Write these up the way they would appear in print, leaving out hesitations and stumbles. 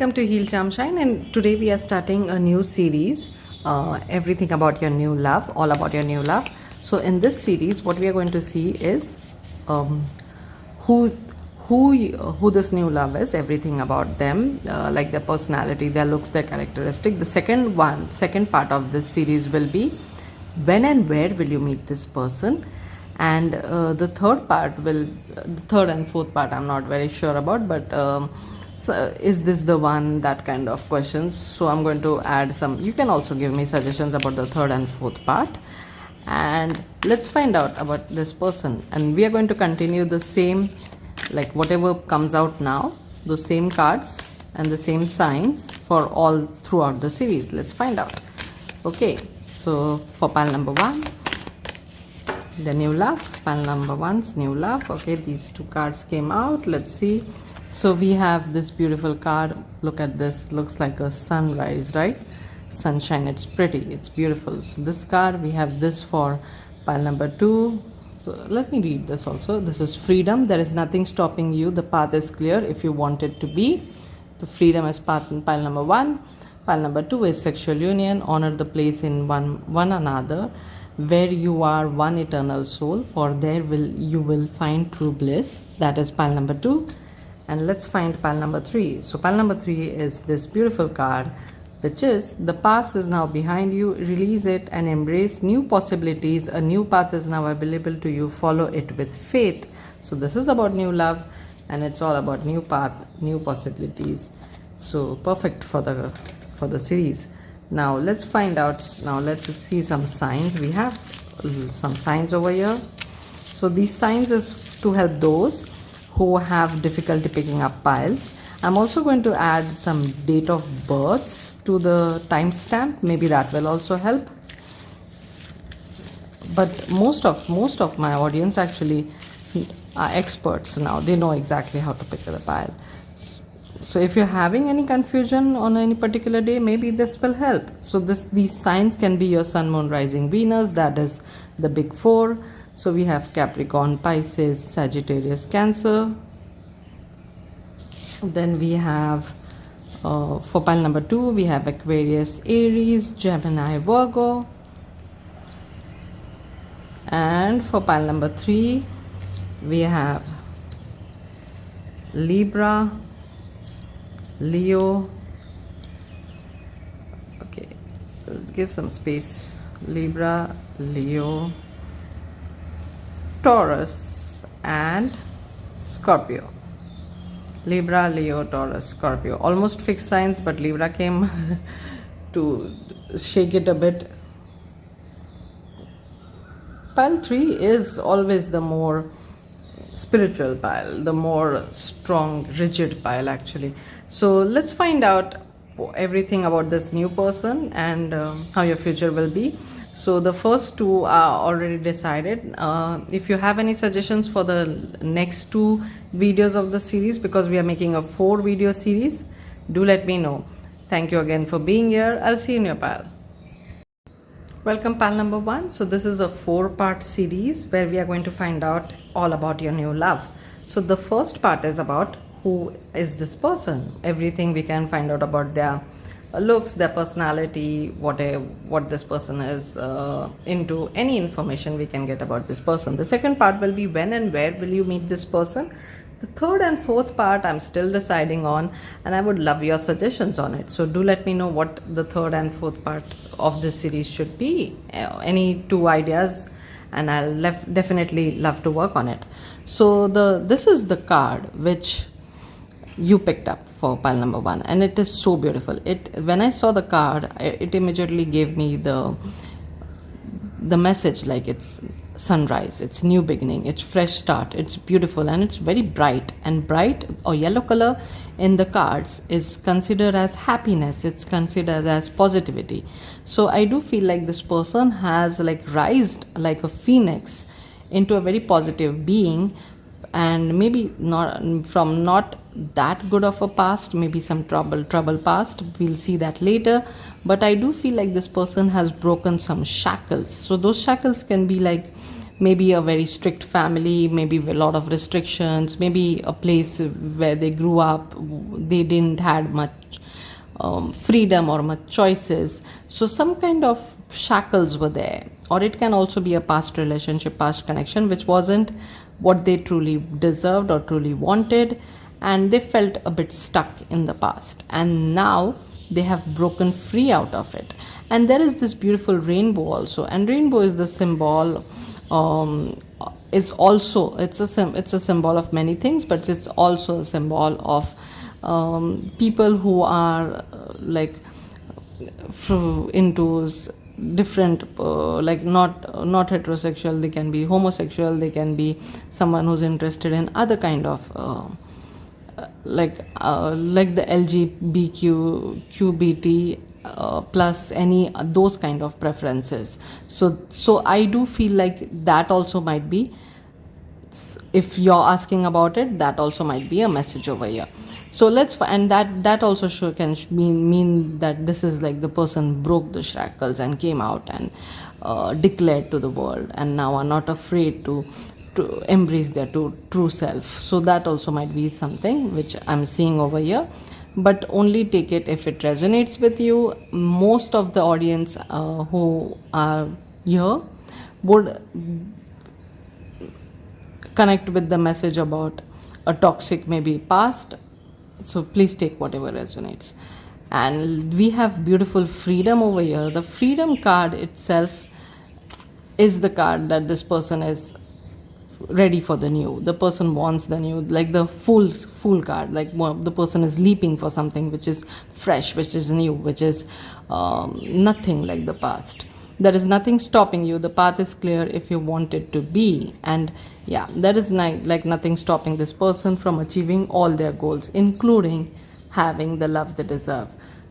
welcome to Heal Charm Shine, and today we are starting a new series, everything about your new love, all about your new love. So in this series what we are going to see is who who this new love is, everything about them, like their personality, their looks, their characteristic. The second part of this series will be when and where will you meet this person, and the third and fourth part I'm not very sure about, but so is this the one, that kind of questions. So I'm going to add some. You can also give me suggestions about the third and fourth part, and let's find out about this person. And we are going to continue the same, like whatever comes out now, those same cards and the same signs for all throughout the series. Let's find out. Okay, so for pile number 1, the new love, pile number 1's new love. Okay, these two cards came out. Let's see. So we have this beautiful card. Look at this, looks like a sunrise, right? Sunshine. It's pretty, it's beautiful. So this card, we have this for pile number 2. So let me read this also. This is freedom. There is nothing stopping you. The path is clear if you want it to be. The freedom is path in pile number 1. Pile number 2 is sexual union. Honor the place in one another, where you are one eternal soul, for there you will find true bliss. That is pile number 2. And let's find pile number 3. So pile number 3 is this beautiful card, which is the past is now behind you. Release it and embrace new possibilities. A new path is now available to you. Follow it with faith. So this is about new love, and it's all about new path, new possibilities. So perfect for the series. Now let's find out. Now let's see some signs. We have some signs over here. So these signs is to help those who have difficulty picking up piles. I'm also going to add some date of births to the timestamp. Maybe that will also help. But most of my audience actually are experts now. They know exactly how to pick the pile. So if you're having any confusion on any particular day, maybe this will help. So these signs can be your sun, moon, rising, Venus. That is the big 4. So we have Capricorn, Pisces, Sagittarius, Cancer. Then we have for pile number 2, we have Aquarius, Aries, Gemini, Virgo. And for pile number 3, we have Libra, Leo. Okay, let's give some space. Libra, Leo, Taurus, and Scorpio. Libra, Leo, Taurus, Scorpio. Almost fixed signs, but Libra came to shake it a bit. Pile 3 is always the more spiritual pile, the more strong, rigid pile actually. So let's find out everything about this new person and how your future will be. So the first 2 are already decided. If you have any suggestions for the next 2 videos of the series, because we are making a 4 video series, do let me know. Thank you again for being here. I'll see you in your pile. Welcome pile number 1. So this is a 4-part series where we are going to find out all about your new love. So the first part is about who is this person. Everything we can find out about their looks, their personality, what this person is into. Any information we can get about this person. The second part will be when and where will you meet this person. The third and fourth part I'm still deciding on, and I would love your suggestions on it. So do let me know what the third and fourth part of this series should be. Any 2 ideas, and I'll definitely love to work on it. So this is the card which you picked up for pile number 1, and it is so beautiful. When I saw the card, it immediately gave me the message, like it's sunrise, it's new beginning, it's fresh start, it's beautiful, and it's very bright. And bright or yellow color in the cards is considered as happiness, it's considered as positivity. So I do feel like this person has like rised like a phoenix into a very positive being, and maybe not that good of a past, maybe some trouble past. We'll see that later. But I do feel like this person has broken some shackles. So those shackles can be like maybe a very strict family, maybe a lot of restrictions, maybe a place where they grew up, they didn't had much freedom or much choices. So some kind of shackles were there. Or it can also be a past relationship, past connection, which wasn't what they truly deserved or truly wanted, and they felt a bit stuck in the past, and now they have broken free out of it. And there is this beautiful rainbow also, and rainbow is the symbol, is also, it's a symbol of many things, but it's also a symbol of people who are into different, like not heterosexual, they can be homosexual, they can be someone who's interested in other kind of like the LGBTQ, QBT, plus any those kind of preferences. So I do feel like that also might be, if you're asking about it, that also might be a message over here. So and that also can mean that this is like the person broke the shackles and came out and declared to the world, and now are not afraid to embrace their true self. So that also might be something which I'm seeing over here, but only take it if it resonates with you. Most of the audience who are here would connect with the message about a toxic maybe past. So please take whatever resonates. And we have beautiful freedom over here. The freedom card itself is the card that this person is ready for the new. The person wants the new, like the fool card, like the person is leaping for something which is fresh, which is new, which is nothing like the past. There is nothing stopping you. The path is clear if you want it to be. And yeah, there is like nothing stopping this person from achieving all their goals, including having the love they deserve.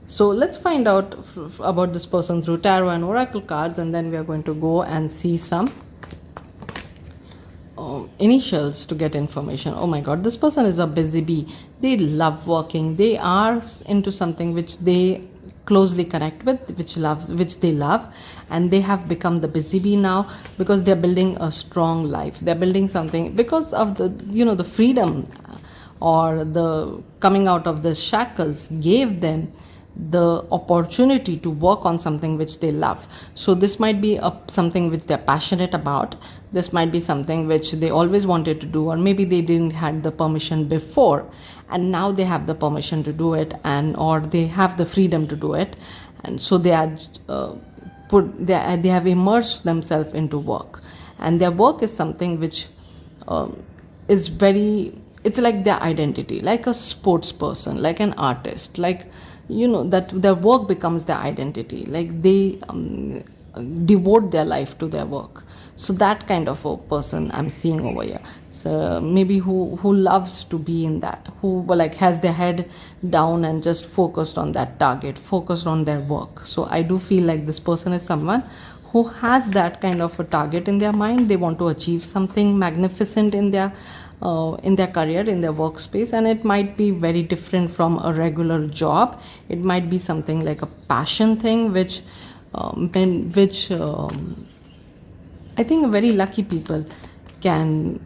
So let's find out about this person through tarot and oracle cards, and then we are going to go and see some initials to get information. Oh my god, this person is a busy bee. They love working. They are into something which they closely connect with, which they love, and they have become the busy bee now because they're building a strong life. They're building something because of the freedom, or the coming out of the shackles gave them the opportunity to work on something which they love. So this might be something which they're passionate about. This might be something which they always wanted to do, or maybe they didn't had the permission before, and now they have the permission to do it, and or they have the freedom to do it. And so they are they have immersed themselves into work, and their work is something which is very, it's like their identity, like a sports person, like an artist, like that their work becomes their identity, like they devote their life to their work. So that kind of a person I'm seeing over here. So maybe who loves to be in that, who like has their head down and just focused on that target, focused on their work. So I do feel like this person is someone who has that kind of a target in their mind. They want to achieve something magnificent in their career, in their workspace, and it might be very different from a regular job. It might be something like a passion thing, which I think very lucky people can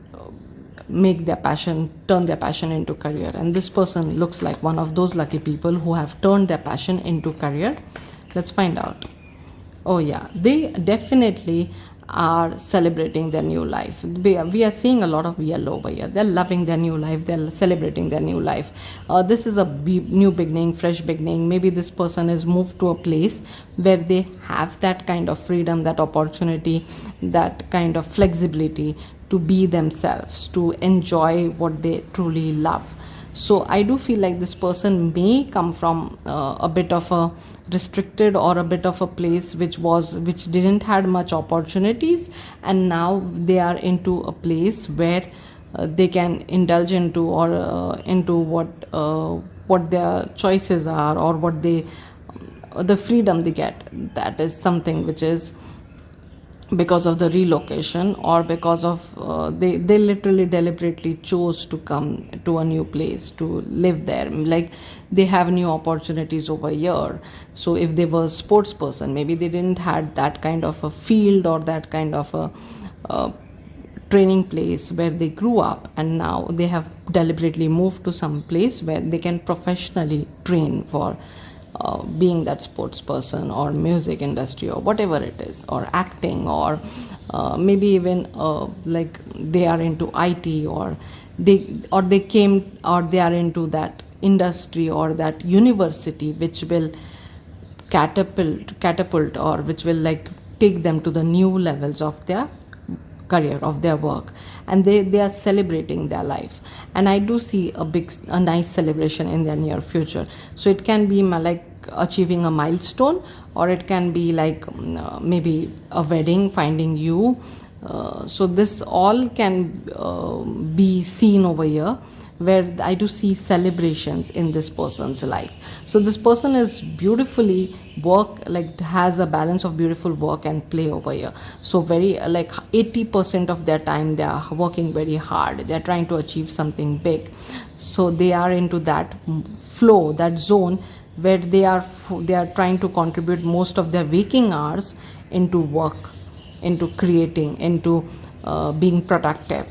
make their passion, turn their passion into career. And this person looks like one of those lucky people who have turned their passion into career. Let's find out. Oh yeah, they definitely are celebrating their new life. We are seeing a lot of yellow over here. They're loving their new life. They're celebrating their new life. This is a new beginning, fresh beginning. Maybe this person is moved to a place where they have that kind of freedom, that opportunity, that kind of flexibility to be themselves, to enjoy what they truly love. So I do feel like this person may come from a bit of a restricted, or a bit of a place which didn't had much opportunities, and now they are into a place where they can indulge into, or into what their choices are, or what the freedom they get. That is something which is because of the relocation, or because of they literally deliberately chose to come to a new place to live there. Like they have new opportunities over here. So if they were a sports person, maybe they didn't had that kind of a field, or that kind of a training place where they grew up, and now they have deliberately moved to some place where they can professionally train for being that sports person or music industry or whatever it is, or acting, or maybe even like they are into IT, or they came, or they are into that industry or that university which will catapult, or which will like take them to the new levels of their career, of their work, and they are celebrating their life. And I do see a nice celebration in their near future. So it can be like achieving a milestone, or it can be like maybe a wedding, finding you. So this all can be seen over here, where I do see celebrations in this person's life. So this person is beautifully like has a balance of beautiful work and play over here. So very like 80% of their time they are working very hard. They are trying to achieve something big. So they are into that flow, that zone where they are trying to contribute most of their waking hours into work, into creating, into being productive.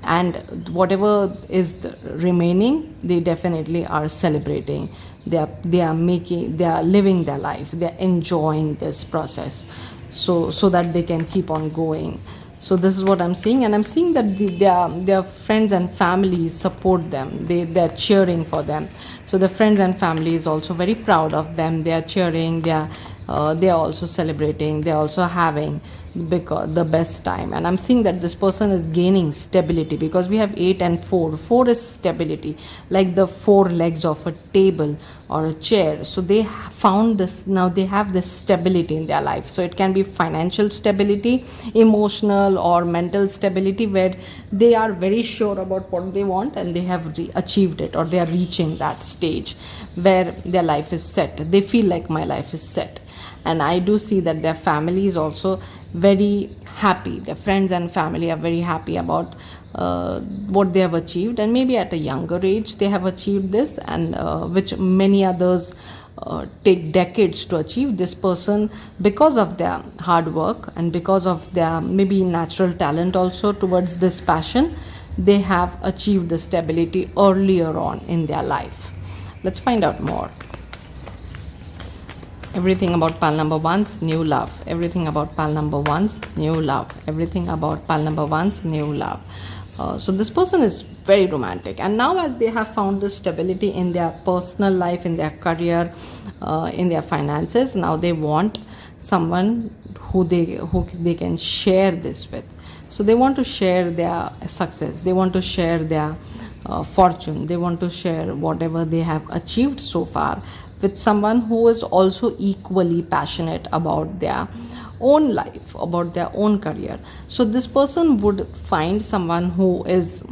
And whatever is remaining, they definitely are celebrating. They are living their life, they are enjoying this process, so that they can keep on going. So this is what I'm seeing, and I'm seeing that their friends and families support them. They're cheering for them. So the friends and family is also very proud of them. They are cheering. They are also celebrating. They are also having the best time. And I'm seeing that this person is gaining stability, because we have 8 and 4. 4 is stability, like the 4 legs of a table or a chair. So they found this, now they have this stability in their life. So it can be financial stability, emotional or mental stability, where they are very sure about what they want and they have achieved it, or they are reaching that stage where their life is set. They feel like my life is set. And I do see that their family is also very happy. Their friends and family are very happy about what they have achieved, and maybe at a younger age they have achieved this, and which many others take decades to achieve. This person, because of their hard work and because of their maybe natural talent also towards this passion, they have achieved the stability earlier on in their life. Let's find out more. Everything about pile number one's new love. Everything about pile number one's new love. Everything about pile number one's new love. So this person is very romantic, and now as they have found the stability in their personal life, in their career, in their finances, now they want someone who they can share this with. So they want to share their success. They want to share their fortune. They want to share whatever they have achieved so far with someone who is also equally passionate about their own life, about their own career. So this person would find someone who is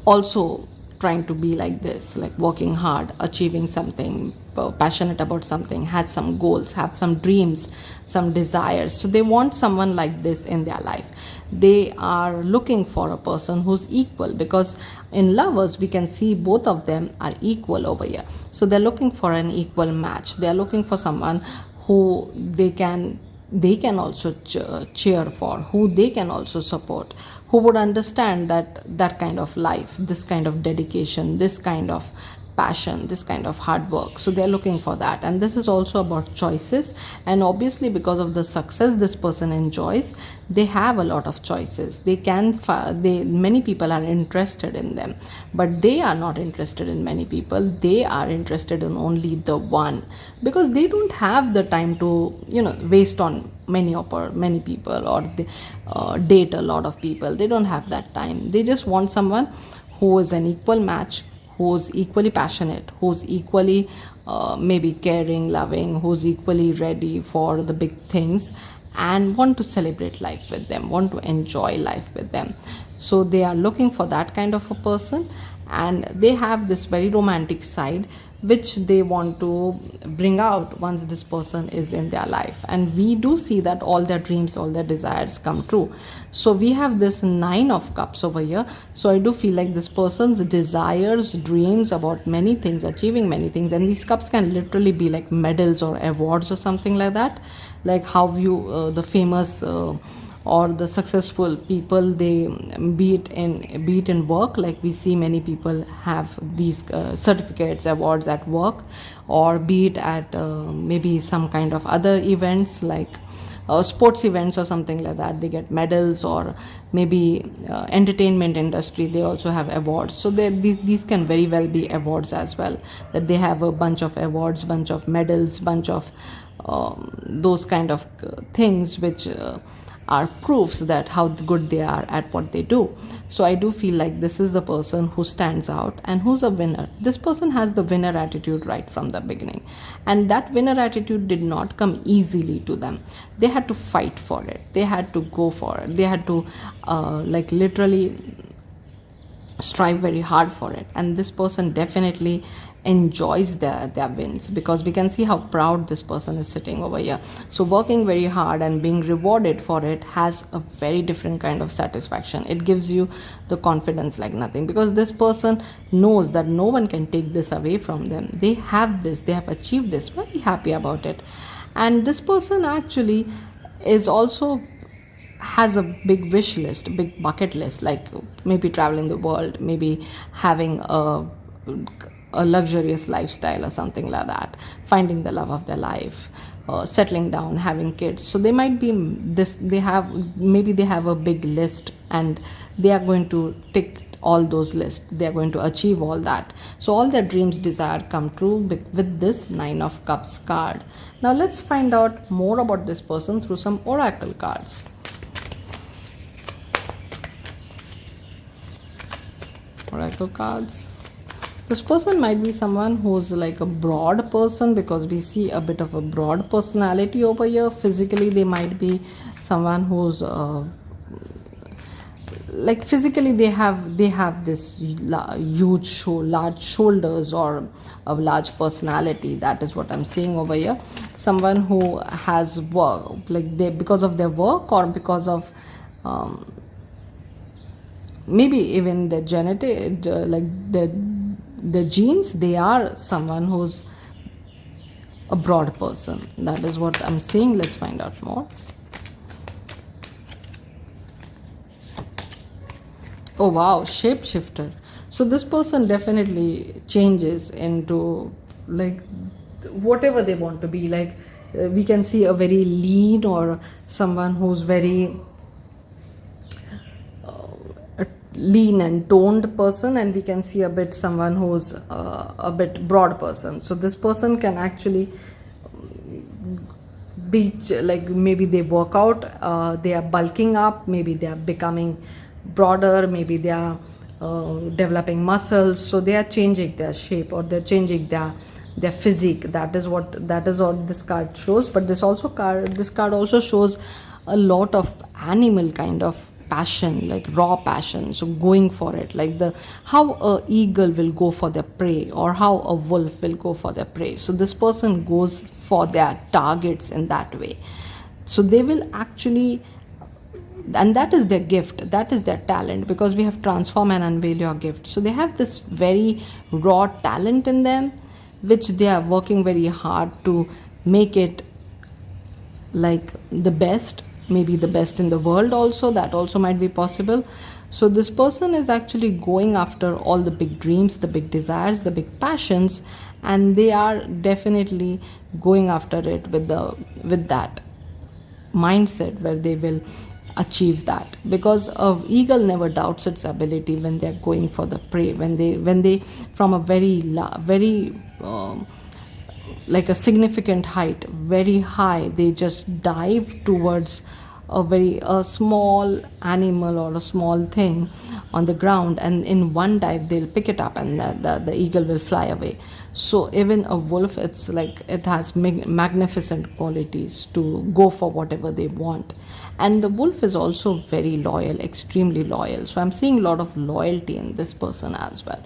also trying to be like this, like working hard, achieving something, passionate about something, has some goals, have some dreams, some desires. So they want someone like this in their life. They are looking for a person who's equal, because in lovers we can see both of them are equal over here. So they're looking for an equal match. They're looking for someone who they can also cheer for, who they can also support, who would understand that kind of life, this kind of dedication, this kind of passion, this kind of hard work. So they're looking for that. And this is also about choices, and obviously because of the success this person enjoys, they have a lot of choices. Many people are interested in them, but they are not interested in many people. They are interested in only the one, because they don't have the time to waste on many people, or date a lot of people. They don't have that time. They just want someone who is an equal match, who's equally passionate, who's equally maybe caring, loving, who's equally ready for the big things, and want to celebrate life with them, want to enjoy life with them. So they are looking for that kind of a person, and they have this very romantic side which they want to bring out once this person is in their life. And we do see that all their dreams, all their desires come true. So we have this 9 of cups over here. So I do feel like this person's desires, dreams about many things, achieving many things, and these cups can literally be like medals or awards or something like that, like how you the famous or the successful people, they be it in work, like we see many people have these certificates, awards at work, or be it at maybe some kind of other events like sports events or something like that, they get medals, or maybe entertainment industry, they also have awards. So these can very well be awards as well, that they have a bunch of awards, bunch of medals, bunch of those kind of things which are proofs that how good they are at what they do. So I do feel like this is the person who stands out and who's a winner. This person has the winner attitude right from the beginning, and that winner attitude did not come easily to them. They had to fight for it, they had to go for it, they had to like literally strive very hard for it. And this person definitely enjoys their wins, because we can see how proud this person is sitting over here. So working very hard and being rewarded for it has a very different kind of satisfaction. It gives you the confidence like nothing, because this person knows that no one can take this away from them. They have this, they have achieved this, very happy about it. And this person actually is also has a big wish list, big bucket list, like maybe traveling the world, maybe having a luxurious lifestyle or something like that, finding the love of their life, settling down, having kids. So they might be this, they have, maybe they have a big list, and they are going to tick all those lists, they are going to achieve all that. So all their dreams, desire come true with this Nine of Cups card. Now let's find out more about this person through some oracle cards. Oracle cards. This person might be someone who's like a broad person, because we see a bit of a broad personality over here. Physically they might be someone who's like physically they have this huge large shoulders, or a large personality. That is what I'm seeing over here. Someone who has work, like they, because of their work, or because of maybe even the genetic, like the genes, they are someone who's a broad person. That is what I'm saying. Let's find out more. Oh wow, shapeshifter. So this person definitely changes into like whatever they want to be. Like we can see a very lean, or someone who's very lean and toned person, and we can see a bit someone who's a bit broad person. So this person can actually be like, maybe they work out, they are bulking up, maybe they are becoming broader, maybe they are developing muscles. So they are changing their shape, or they're changing their physique. That is what this card shows. But this card also shows a lot of animal kind of passion, like raw passion. So going for it, like how a eagle will go for their prey, or how a wolf will go for their prey. So this person goes for their targets in that way. So they will actually, and that is their gift, that is their talent, because we have transform and unveil your gift. So they have this very raw talent in them, which they are working very hard to make it like the best, maybe the best in the world also. That also might be possible. So this person is actually going after all the big dreams, the big desires, the big passions, and they are definitely going after it with that mindset, where they will achieve that. Because a eagle never doubts its ability when they're going for the prey, when they from a very like a significant height, very high, they just dive towards a small animal or a small thing on the ground, and in one dive they'll pick it up, and the eagle will fly away. So even a wolf, it's like it has magnificent qualities to go for whatever they want. And the wolf is also very loyal, extremely loyal. So I'm seeing a lot of loyalty in this person as well.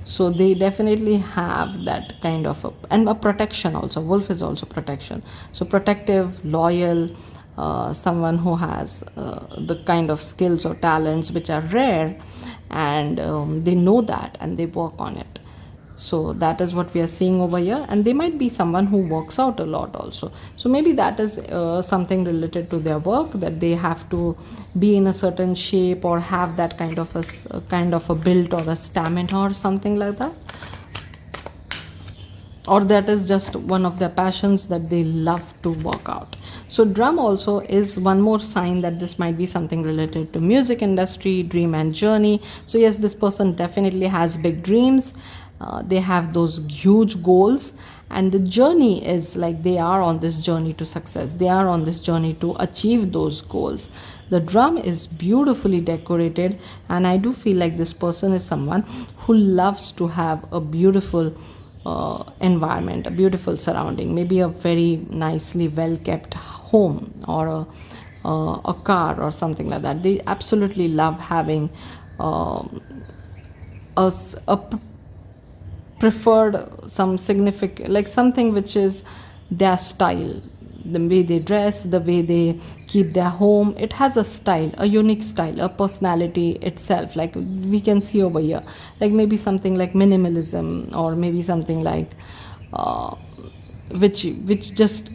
So they definitely have that kind of and a protection also. Wolf is also protection. So protective, loyal, someone who has the kind of skills or talents which are rare, and they know that and they work on it. So that is what we are seeing over here, and they might be someone who works out a lot also. So maybe that is something related to their work, that they have to be in a certain shape or have that kind of a build or a stamina or something like that, or that is just one of their passions, that they love to work out. So drum also is one more sign that this might be something related to music industry, dream and journey. So yes, this person definitely has big dreams. They have those huge goals, and the journey is like they are on this journey to success, they are on this journey to achieve those goals. The drum is beautifully decorated, and I do feel like this person is someone who loves to have a beautiful environment, a beautiful surrounding, maybe a very nicely well kept home, or a car or something like that. They absolutely love having a preferred, some significant, like something which is their style, the way they dress, the way they keep their home. It has a style, a unique style, a personality itself, like we can see over here, like maybe something like minimalism, or maybe something like which just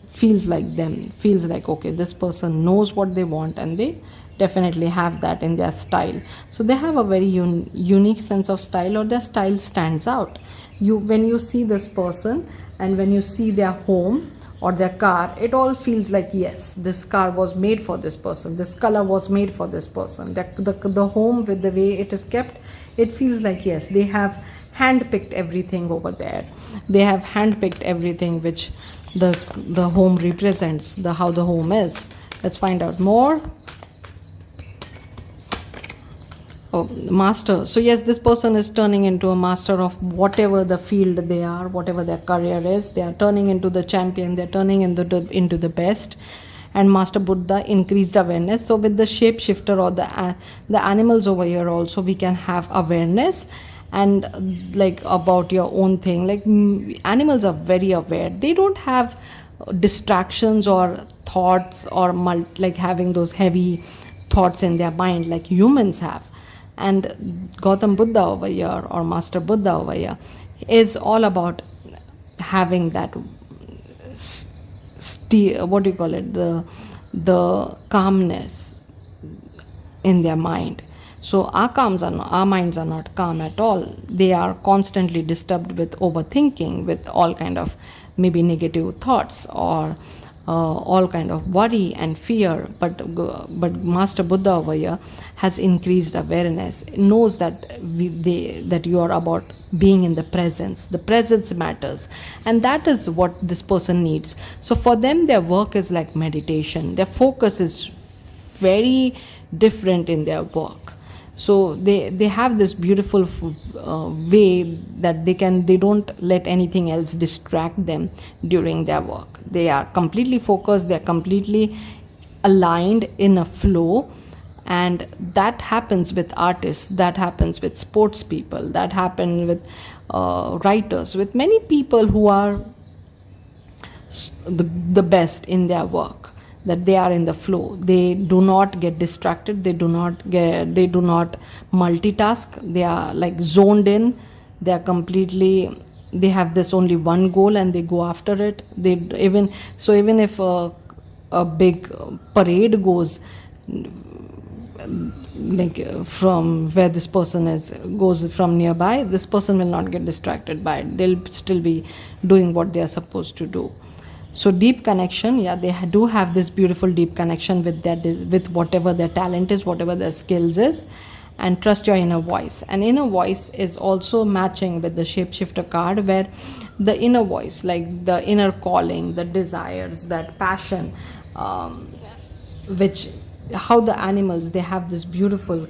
feels like them, feels like okay, this person knows what they want, and they definitely have that in their style. So they have a very unique sense of style, or their style stands out. When you see this person and when you see their home or their car, it all feels like yes, this car was made for this person, this color was made for this person. The home, with the way it is kept, it feels like yes, they have handpicked everything over there. They have handpicked everything which the home represents, the how the home is. Let's find out more. Oh, master. So yes, this person is turning into a master of whatever the field they are, whatever their career is. They are turning into the champion, they're turning into the best. And Master Buddha increased awareness. So with the shapeshifter, or the animals over here also, we can have awareness, and like about your own thing. Like animals are very aware, they don't have distractions or thoughts, or like having those heavy thoughts in their mind like humans have. And Gautam Buddha over here, or Master Buddha over here, is all about having that what do you call it, the calmness in their mind. So our minds are not calm at all. They are constantly disturbed with overthinking, with all kind of maybe negative thoughts, or all kind of worry and fear. But Master Buddha over here has increased awareness, knows that that you are about being in the presence. The presence matters, and that is what this person needs. So for them, their work is like meditation. Their focus is very different in their work. So they have this beautiful way that they don't let anything else distract them during their work. They are completely focused, they're completely aligned in a flow. And that happens with artists, that happens with sports people, that happens with writers, with many people who are the best in their work, that they are in the flow. They do not get distracted, they do not multitask. They are like zoned in, they are completely, they have this only one goal and they go after it. Even if a big parade goes, like from where this person goes from nearby, this person will not get distracted by it. They'll still be doing what they are supposed to do. So deep connection, yeah, they do have this beautiful deep connection with whatever their talent is, whatever their skills is. And trust your inner voice. And inner voice is also matching with the shapeshifter card, where the inner voice, like the inner calling, the desires, that passion, which how the animals, they have this beautiful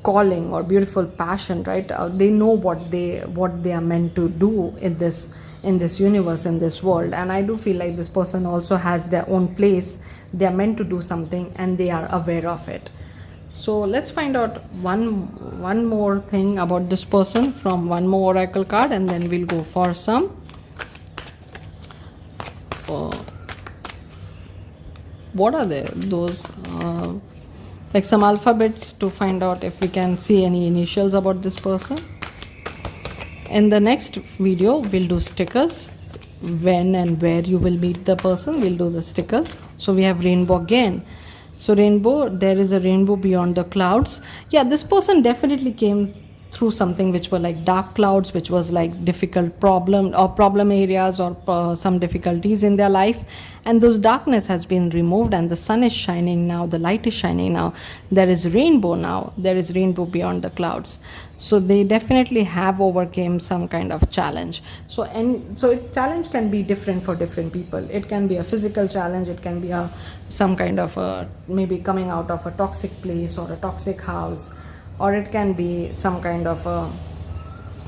calling or beautiful passion, right? They know what they are meant to do in this universe, in this world. And I do feel like this person also has their own place. They are meant to do something and they are aware of it. So let's find out one more thing about this person from one more oracle card, and then we'll go for some what are those like some alphabets, to find out if we can see any initials about this person. in the next video we'll do stickers. When and where you will meet the person, we'll do the stickers. So we have rainbow again. So rainbow, there is a rainbow beyond the clouds. Yeah, this person definitely came through something which were like dark clouds, which was like difficult problem areas, or some difficulties in their life, and those darkness has been removed and the sun is shining now, the light is shining now, there is rainbow now, there is rainbow beyond the clouds. So they definitely have overcame some kind of challenge. So challenge can be different for different people. It can be a physical challenge, it can be some kind of maybe coming out of a toxic place or a toxic house, or it can be some kind of a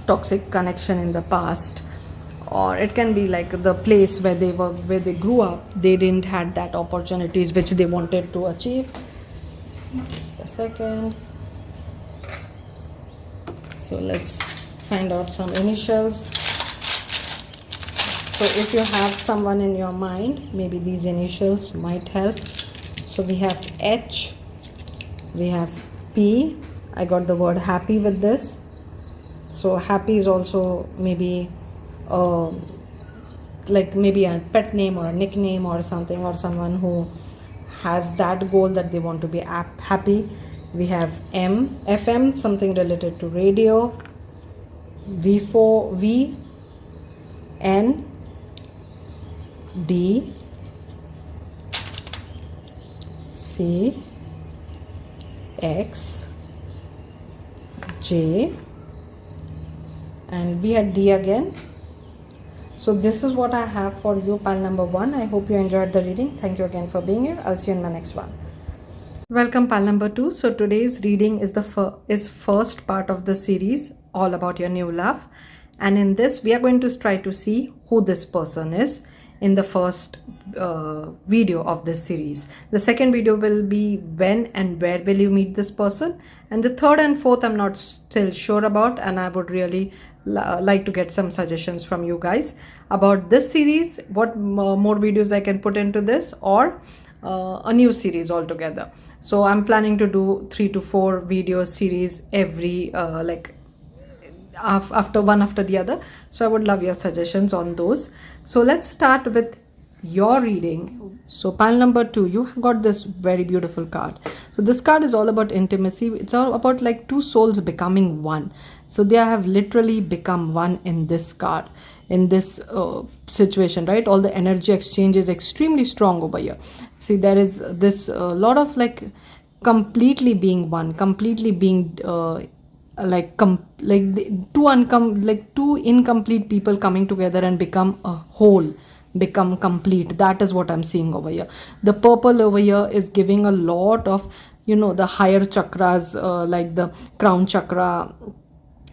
toxic connection in the past, or it can be like the place where they grew up, they didn't had that opportunities which they wanted to achieve. Just a second. So let's find out some initials. So if you have someone in your mind, maybe these initials might help. So we have H, we have P. I got the word happy with this. So happy is also maybe like maybe a pet name or a nickname or something, or someone who has that goal that they want to be happy. We have M, FM, something related to radio. V, N, D, C, X, J, and we had D again. So this is what I have for you, pile number 1. I hope you enjoyed the reading. Thank you again for being here. I'll see you in my next one. Welcome, pile number 2. So today's reading is the first part of the series, all about your new love. And in this, we are going to try to see who this person is in the first video of this series. The second video will be when and where will you meet this person, and the third and fourth I'm not still sure about, and I would really like to get some suggestions from you guys about this series, what more videos I can put into this, or a new series altogether. So I'm planning to do 3 to 4 video series every after one after the other. So I would love your suggestions on those. So let's start with your reading. So pile number 2, you got this very beautiful card. So this card is all about intimacy. It's all about like two souls becoming one. So they have literally become one in this card, in this situation, right? All the energy exchange is extremely strong over here. See, there is this lot of like completely being one, completely being two incomplete people coming together and become a whole, become complete. That is what I'm seeing over here. The purple over here is giving a lot of, the higher chakras, like the crown chakra,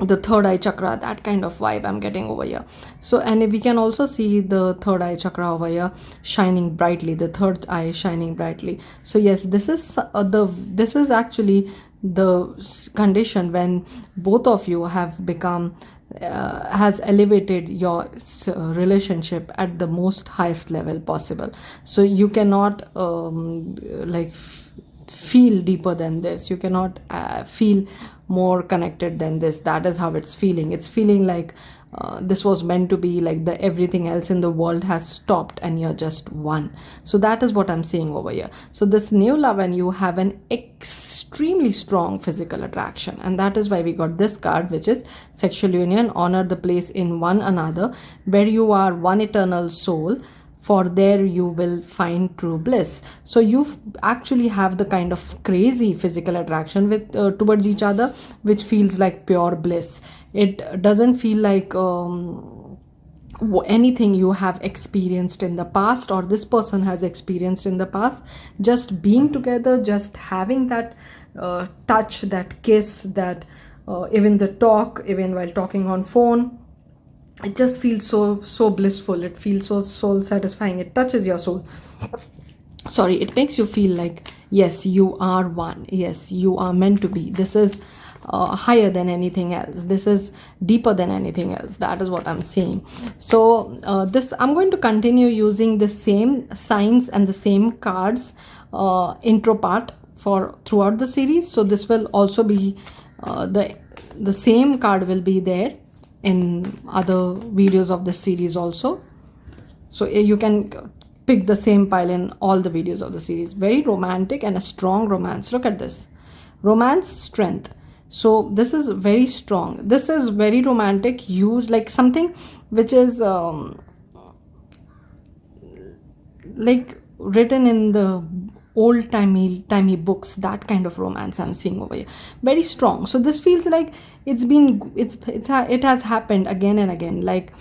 the third eye chakra, that kind of vibe I'm getting over here. So, and we can also see the third eye chakra over here shining brightly, the third eye shining brightly. So yes, this is actually the condition when both of you have become has elevated your relationship at the most highest level possible. So you cannot feel deeper than this. You cannot feel more connected than this. That is how it's feeling. It's feeling like this was meant to be, like the everything else in the world has stopped and you're just one. So that is what I'm seeing over here. So this new love and you have an extremely strong physical attraction, and that is why we got this card, which is sexual union. Honor the place in one another where you are one eternal soul, for there you will find true bliss. So you actually have the kind of crazy physical attraction with towards each other, which feels like pure bliss. It doesn't feel like anything you have experienced in the past or this person has experienced in the past. Just being together, just having that touch, that kiss, that even the talk, even while talking on phone, it just feels so blissful. It feels so soul satisfying. It touches your soul. Sorry, it makes you feel like, yes, you are one. Yes, you are meant to be. This is higher than anything else. This is deeper than anything else. That is what I'm saying. So I'm going to continue using the same signs and the same cards intro part for throughout the series. So this will also be the same card will be there in other videos of this series also. So you can pick the same pile in all the videos of the series. Very romantic and a strong romance. Look at this. Romance strength. So this is very strong. This is very romantic. Huge, like something which is like written in the old timey books. That kind of romance I'm seeing over here. Very strong. So this feels like it has happened again and again. Like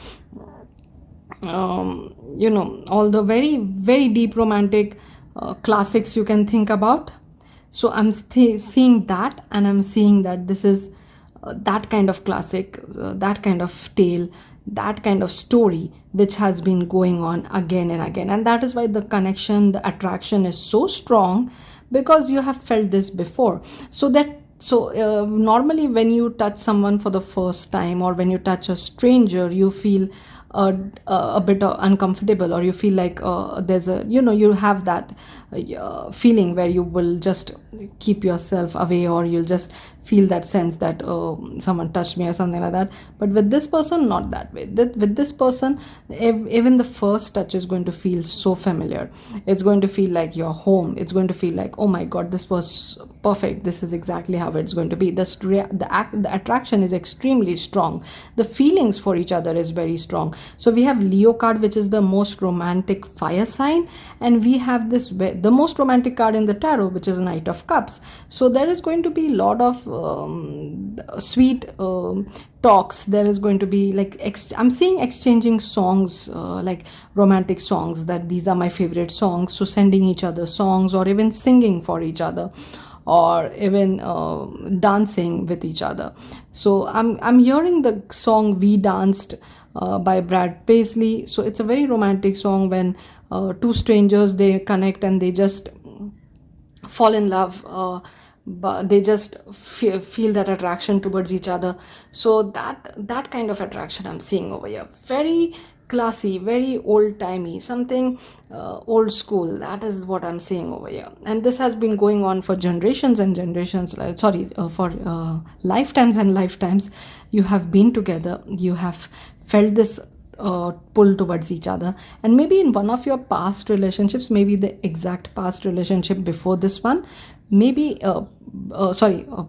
all the very very deep romantic classics you can think about. So I'm seeing that, and I'm seeing that this is that kind of classic, that kind of tale, that kind of story which has been going on again and again. And that is why the connection, the attraction is so strong, because you have felt this before. Normally when you touch someone for the first time, or when you touch a stranger, you feel a bit uncomfortable, or you feel like there's a you have that feeling where you will just keep yourself away, or you'll just feel that sense that someone touched me or something like that. But with this person, not that way. With this person, even the first touch is going to feel so familiar. It's going to feel like you're home. It's going to feel like, oh my god, this was perfect. This is exactly how it's going to be. The attraction is extremely strong. The feelings for each other is very strong. So we have Leo card, which is the most romantic fire sign, and we have the most romantic card in the tarot, which is Knight of Cups. So there is going to be a lot of sweet talks. There is going to be like I'm seeing exchanging songs, like romantic songs, that these are my favorite songs. So sending each other songs, or even singing for each other, or even dancing with each other. So I'm hearing the song We Danced by Brad Paisley. So it's a very romantic song when two strangers, they connect and they just fall in love, but they just feel that attraction towards each other. So that kind of attraction I'm seeing over here. Very classy, very old timey, something old school. That is what I'm seeing over here. And this has been going on for generations and generations, for lifetimes and lifetimes. You have been together, you have felt this pull towards each other. And maybe in one of your past relationships, maybe the exact past relationship before this one, maybe a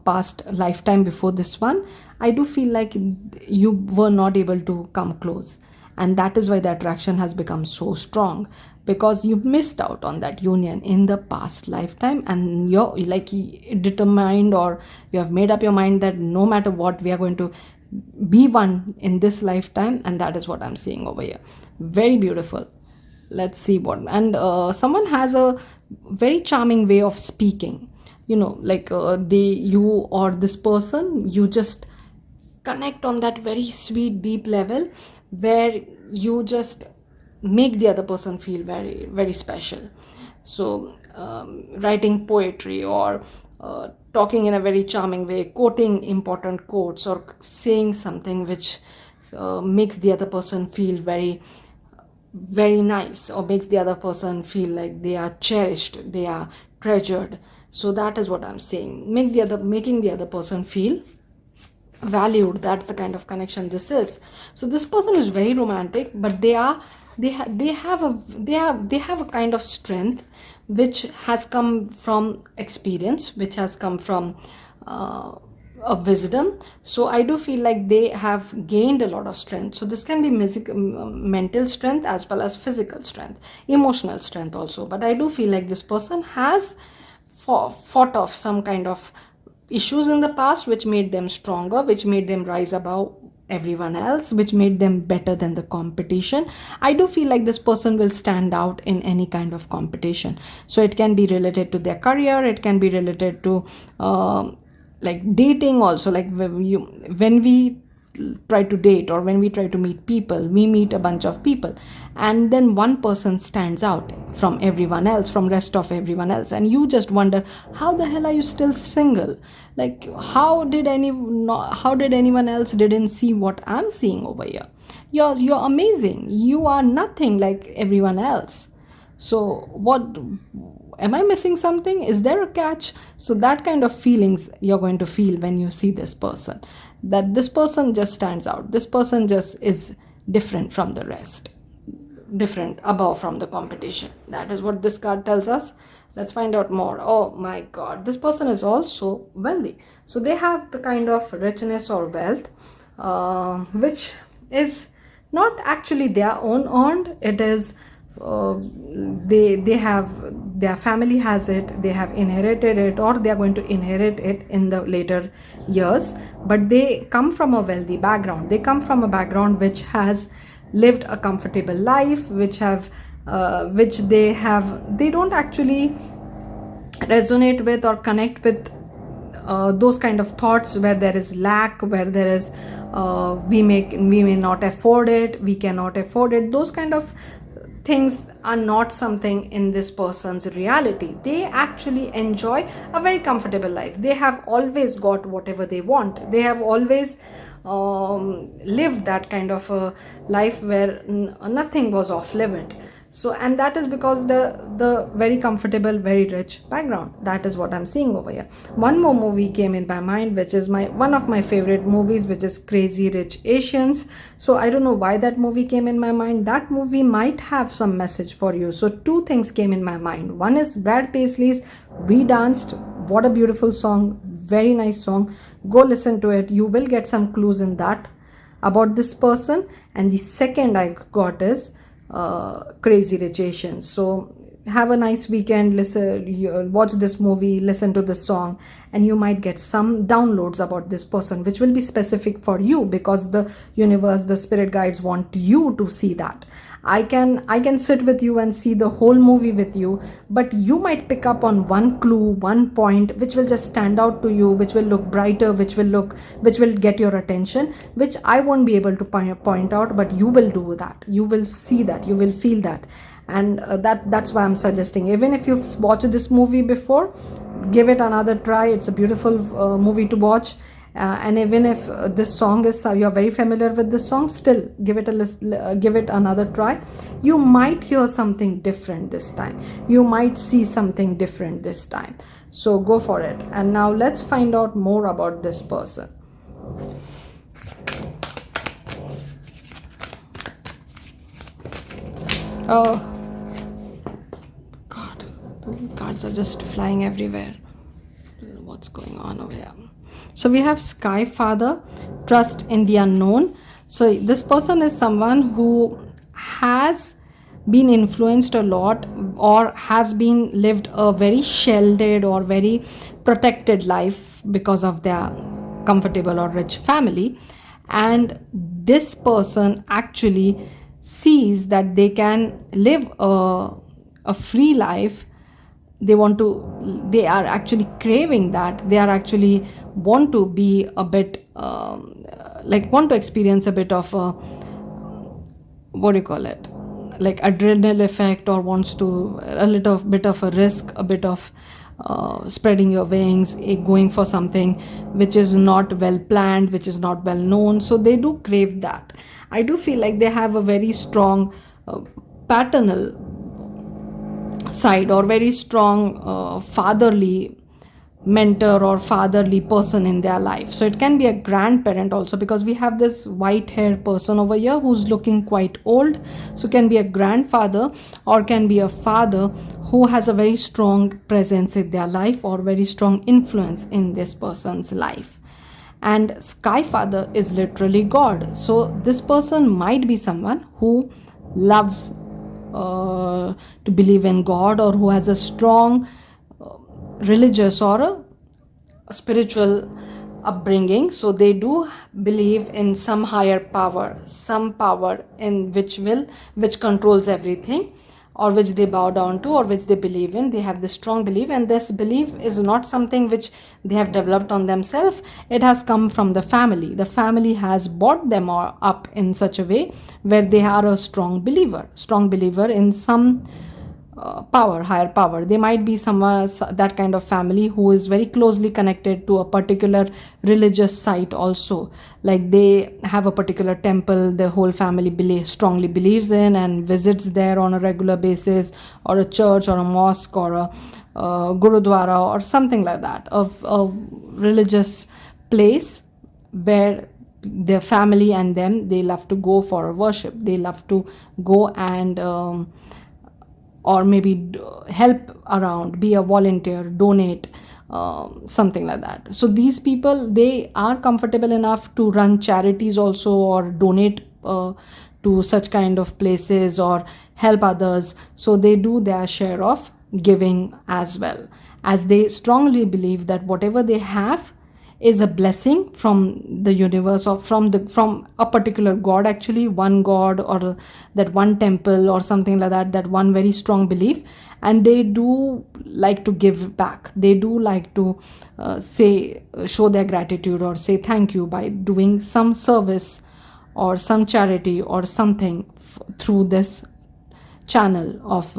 past lifetime before this one, I do feel like you were not able to come close. And that is why the attraction has become so strong, because you missed out on that union in the past lifetime, and you're like determined, or you have made up your mind that no matter what, we are going to be one in this lifetime. And that is what I'm seeing over here. Very beautiful. Let's see what. And someone has a very charming way of speaking, like you or this person, you just connect on that very sweet deep level, where you just make the other person feel very very special. So writing poetry, or talking in a very charming way, quoting important quotes, or saying something which makes the other person feel very very nice, or makes the other person feel like they are cherished, they are treasured. So that is what I'm saying. Making the other person feel valued. That's the kind of connection this is. So this person is very romantic, but they have a kind of strength which has come from experience, which has come from a wisdom. So I do feel like they have gained a lot of strength. So this can be mental strength, as well as physical strength, emotional strength also. But I do feel like this person has fought off some kind of issues in the past, which made them stronger, which made them rise above everyone else, which made them better than the competition. I do feel like this person will stand out in any kind of competition. So it can be related to their career, it can be related to like dating also. Like when we try to date, or when we try to meet people, we meet a bunch of people, and then one person stands out from everyone else, from rest of everyone else, and you just wonder, how the hell are you still single? Like how did anyone else didn't see what I'm seeing over here? You're amazing. You are nothing like everyone else. So what, am I missing something? Is there a catch? So that kind of feelings you're going to feel when you see this person, that this person just stands out, this person just is different from the rest, different above from the competition. That is what this card tells us. Let's find out more. Oh my god, this person is also wealthy. So they have the kind of richness or wealth which is not actually their own earned. It is they have, their family has it, they have inherited it, or they are going to inherit it in the later years. But they come from a wealthy background, they come from a background which has lived a comfortable life, which have they don't actually resonate with or connect with those kind of thoughts where there is lack, where there is we may not afford it, we cannot afford it. Those kind of things are not something in this person's reality. They actually enjoy a very comfortable life. They have always got whatever they want. They have always lived that kind of a life where nothing was off limit. So, and that is because the very comfortable, very rich background. That is what I'm seeing over here. One more movie came in my mind, which is one of my favorite movies, which is Crazy Rich Asians. So I don't know why that movie came in my mind. That movie might have some message for you. So two things came in my mind. One is Brad Paisley's We Danced. What a beautiful song, very nice song. Go listen to it. You will get some clues in that about this person. And the second I got is Crazy Rich Asians. So have a nice weekend, listen, watch this movie, listen to this song, and you might get some downloads about this person, which will be specific for you, because the universe, the spirit guides want you to see that. I can sit with you and see the whole movie with you, but you might pick up on one clue, one point which will just stand out to you, which will look brighter, which will get your attention, which I won't be able to point out, but you will do that. You will see that, you will feel that. And that's why I'm suggesting, even if you've watched this movie before, give it another try. It's a beautiful movie to watch. And even if this song is, you're very familiar with this song, still give it another try. You might hear something different this time, you might see something different this time. So go for it. And now let's find out more about this person. Oh god, the cards are just flying everywhere. What's going on over here? So we have Sky Father, trust in the unknown. So this person is someone who has been influenced a lot, or has been lived a very sheltered or very protected life because of their comfortable or rich family. And this person actually sees that they can live a free life. They are actually craving that. They are actually want to be a bit want to experience a bit of a, what do you call it, like adrenaline effect, or wants to a little bit of a risk, a bit of spreading your wings, going for something which is not well planned, which is not well known. So they do crave that. I do feel like they have a very strong paternal side, or very strong fatherly mentor or fatherly person in their life. So it can be a grandparent also, because we have this white hair person over here who's looking quite old. So can be a grandfather, or can be a father who has a very strong presence in their life, or very strong influence in this person's life. And Sky Father is literally God. So this person might be someone who loves to believe in God, or who has a strong religious or a spiritual upbringing. So they do believe in some higher power, some power in which controls everything, or which they bow down to, or which they believe in. They have this strong belief, and this belief is not something which they have developed on themselves. It has come from the family. The family has brought them up in such a way where they are a strong believer in some power, higher power. They might be that kind of family who is very closely connected to a particular religious site also. Like they have a particular temple the whole family strongly believes in and visits there on a regular basis, or a church or a mosque or a gurudwara or something like that, of a religious place where their family and them, they love to go for worship. They love to go and or maybe help around, be a volunteer, donate, something like that. So these people, they are comfortable enough to run charities also, or donate to such kind of places, or help others. So they do their share of giving as well, as they strongly believe that whatever they have is a blessing from the universe, or from a particular god, actually one god, or that one temple or something like that, that one very strong belief. And they do like to give back. They do like to show their gratitude or say thank you by doing some service or some charity or something through this channel of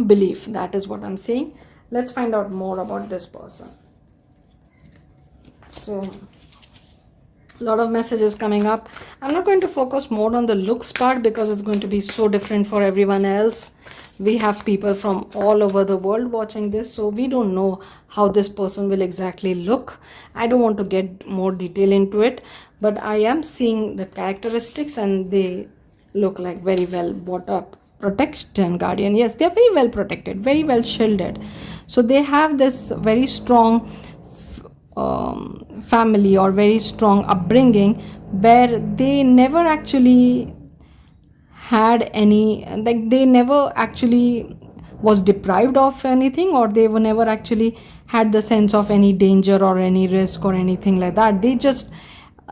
belief. That is what I'm saying. Let's find out more about this person. So a lot of messages coming up. I'm not going to focus more on the looks part because it's going to be so different for everyone else. We have people from all over the world watching this, so we don't know how this person will exactly look. I don't want to get more detail into it, but I am seeing the characteristics and they look like very well brought up. Protection guardian, yes, they're very well protected, very well shielded. So they have this very strong family or very strong upbringing, where they never actually had any, like they never actually was deprived of anything, or they were never actually had the sense of any danger or any risk or anything like that. They just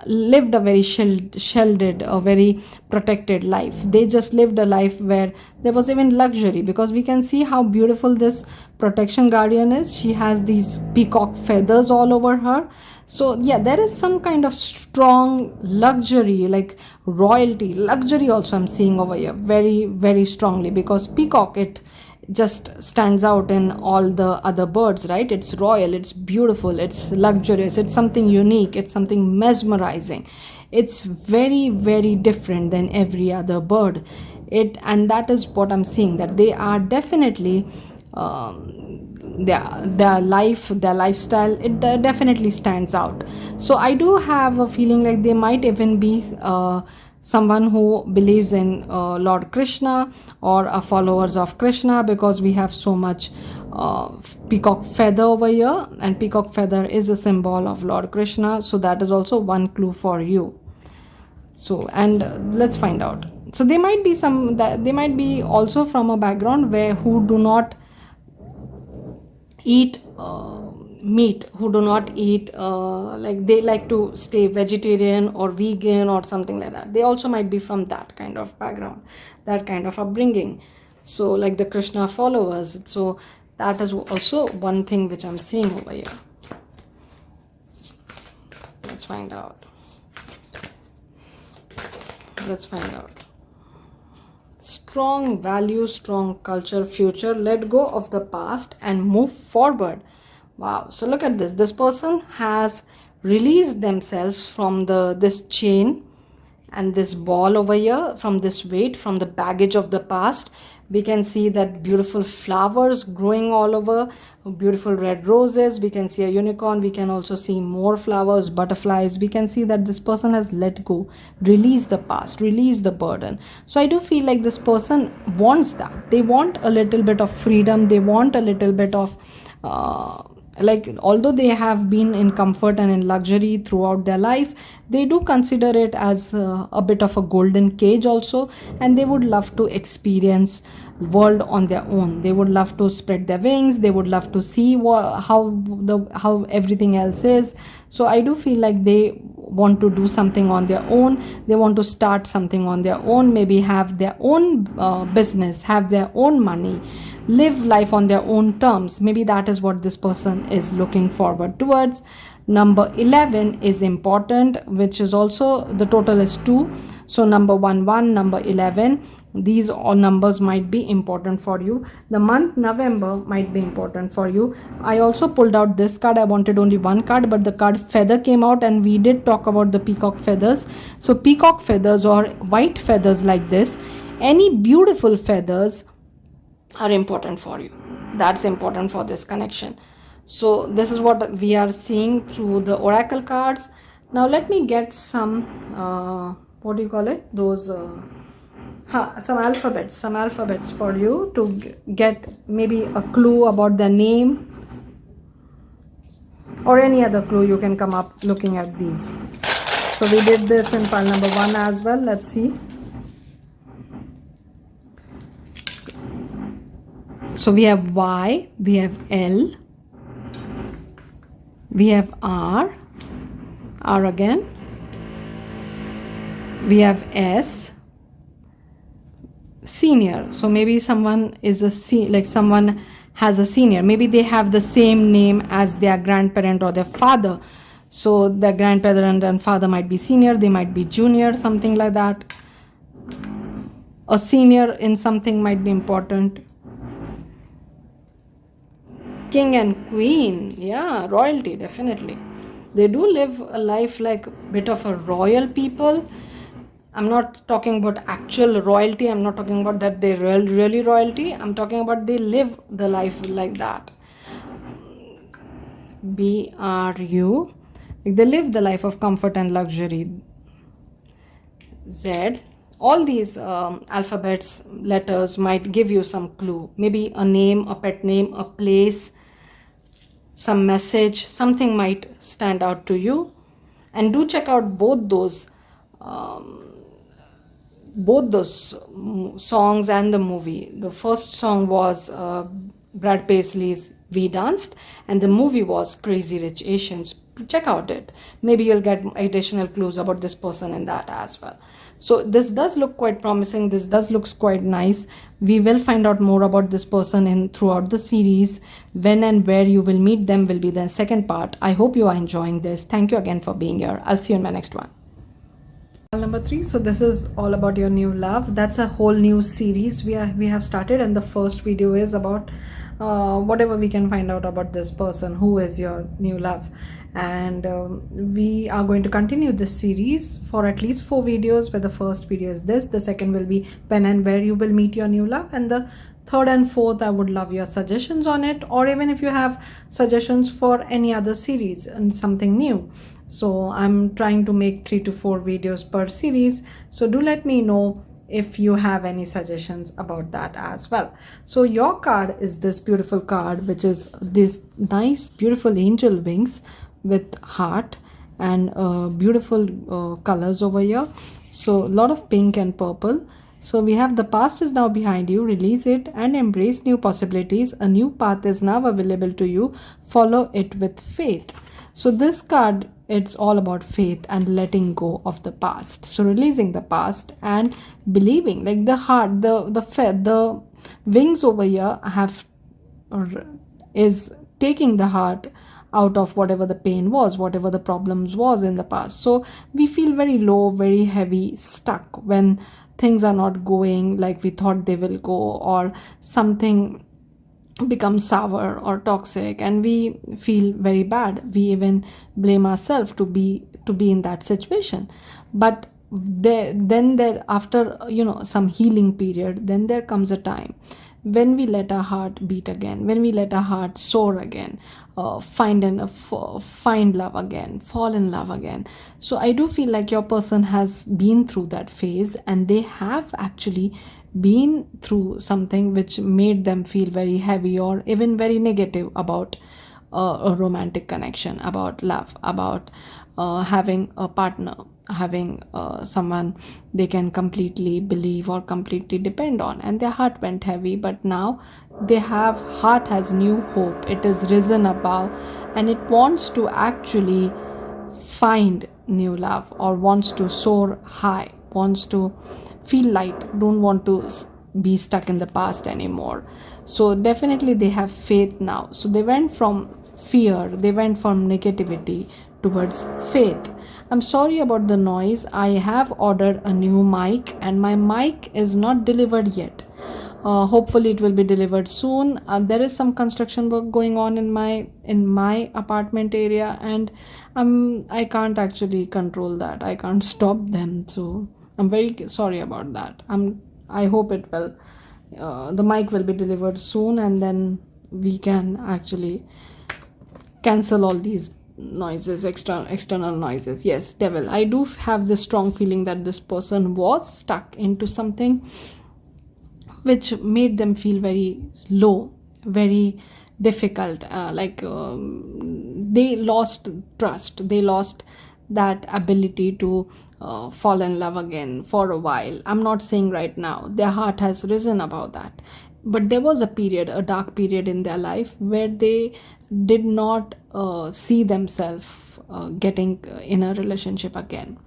lived a very shielded, a very protected life. They just lived a life where there was even luxury, because we can see how beautiful this protection guardian is. She has these peacock feathers all over her. So yeah, there is some kind of strong luxury, like royalty, luxury also I'm seeing over here very, very strongly, because peacock, it just stands out in all the other birds, right? It's royal, it's beautiful, it's luxurious, it's something unique, it's something mesmerizing. It's very, very different than every other bird. And that is what I'm seeing, that they are definitely their lifestyle, it definitely stands out. So I do have a feeling like they might even be someone who believes in Lord Krishna, or are followers of Krishna, because we have so much peacock feather over here, and peacock feather is a symbol of Lord Krishna. So that is also one clue for you. So, and let's find out. So they might be they might be also from a background who do not eat meat, who do not eat like they like to stay vegetarian or vegan or something like that. They also might be from that kind of background, that kind of upbringing. So like the Krishna followers. So that is also one thing which I'm seeing over here. Let's find out. Strong values, strong culture, future. Let go of the past and move forward. Wow. So look at this. This person has released themselves from this chain and this ball over here, from this weight, from the baggage of the past. We can see that beautiful flowers growing all over, beautiful red roses. We can see a unicorn. We can also see more flowers, butterflies. We can see that this person has let go, release the past, release the burden. So I do feel like this person wants that. They want a little bit of freedom. They want a little bit of like, although they have been in comfort and in luxury throughout their life, they do consider it as a bit of a golden cage also, and they would love to experience world on their own. They would love to spread their wings. They would love to see how everything else is. So I do feel like they want to do something on their own. They want to start something on their own, maybe have their own business, have their own money, live life on their own terms. Maybe that is what this person is looking forward towards. Number 11 is important, which is also, the total is 2. So number 1, number 11, These all numbers might be important for you. The month November might be important for you. I also pulled out this card. I wanted only one card, but the card feather came out, and we did talk about the peacock feathers. So peacock feathers or white feathers like this, any beautiful feathers are important for you. That's important for this connection. So this is what we are seeing through the oracle cards. Now let me get some what do you call it, those some alphabets for you to get maybe a clue about their name, or any other clue you can come up looking at these. So we did this in pile number 1 as well. Let's see. So we have Y, we have L, we have R again, we have S, senior. So maybe someone is someone has a senior. Maybe they have the same name as their grandparent or their father. So their grandparent and father might be senior, they might be junior, something like that. A senior in something might be important. King and queen, yeah, royalty, definitely. They do live a life like a bit of a royal people. I'm not talking about actual royalty. I'm not talking about that they really royalty. I'm talking about they live the life like that. BRU, they live the life of comfort and luxury. Z, all these alphabets, letters might give you some clue. Maybe a name, a pet name, a place, some message, something might stand out to you. And do check out both those songs and the movie. The first song was Brad Paisley's We Danced, and the movie was Crazy Rich Asians. Check out it. Maybe you'll get additional clues about this person in that as well. So this does look quite promising. This does looks quite nice. We will find out more about this person in throughout the series. When and where you will meet them will be the second part. I hope you are enjoying this. Thank you again for being here. I'll see you in my next one. Number 3. So this is all about your new love. That's a whole new series we have started, and the first video is about whatever we can find out about this person, who is your new love. And we are going to continue this series for at least 4 videos, where the first video is this, the second will be when and where you will meet your new love, and the third and fourth, I would love your suggestions on it, or even if you have suggestions for any other series and something new. So I'm trying to make 3 to 4 videos per series, so do let me know if you have any suggestions about that as well. So your card is this beautiful card, which is this nice beautiful angel wings with heart and beautiful colors over here. So a lot of pink and purple. So we have the past is now behind you, release it and embrace new possibilities. A new path is now available to you, follow it with faith. So this card, it's all about faith and letting go of the past. So releasing the past and believing, like the heart, the wings over here is taking the heart out of whatever the pain was, whatever the problems was in the past. So we feel very low, very heavy, stuck when things are not going like we thought they will go, or something becomes sour or toxic, and we feel very bad. We even blame ourselves to be in that situation. But then after some healing period, then there comes a time when we let our heart beat again, when we let our heart soar again, find love again, fall in love again. So I do feel like your person has been through that phase, and they have actually been through something which made them feel very heavy or even very negative about a romantic connection, about love, about having a partner, having someone they can completely believe or completely depend on, and their heart went heavy. But now heart has new hope. It is risen above, and it wants to actually find new love, or wants to soar high, wants to feel light, don't want to be stuck in the past anymore. So definitely they have faith now. So they went from fear, they went from negativity towards faith. I'm sorry about the noise. I have ordered a new mic and my mic is not delivered yet. Hopefully it will be delivered soon. There is some construction work going on in my apartment area, and I can't actually control that. I can't stop them, so I'm very sorry about that. I hope it will the mic will be delivered soon, and then we can actually cancel all these noises, external noises. Yes, devil, I do have this strong feeling that this person was stuck into something which made them feel very low, very difficult, they lost trust, they lost that ability to fall in love again for a while. I'm not saying right now their heart has risen about that, but there was a period, a dark period in their life where they did not see themselves getting in a relationship again,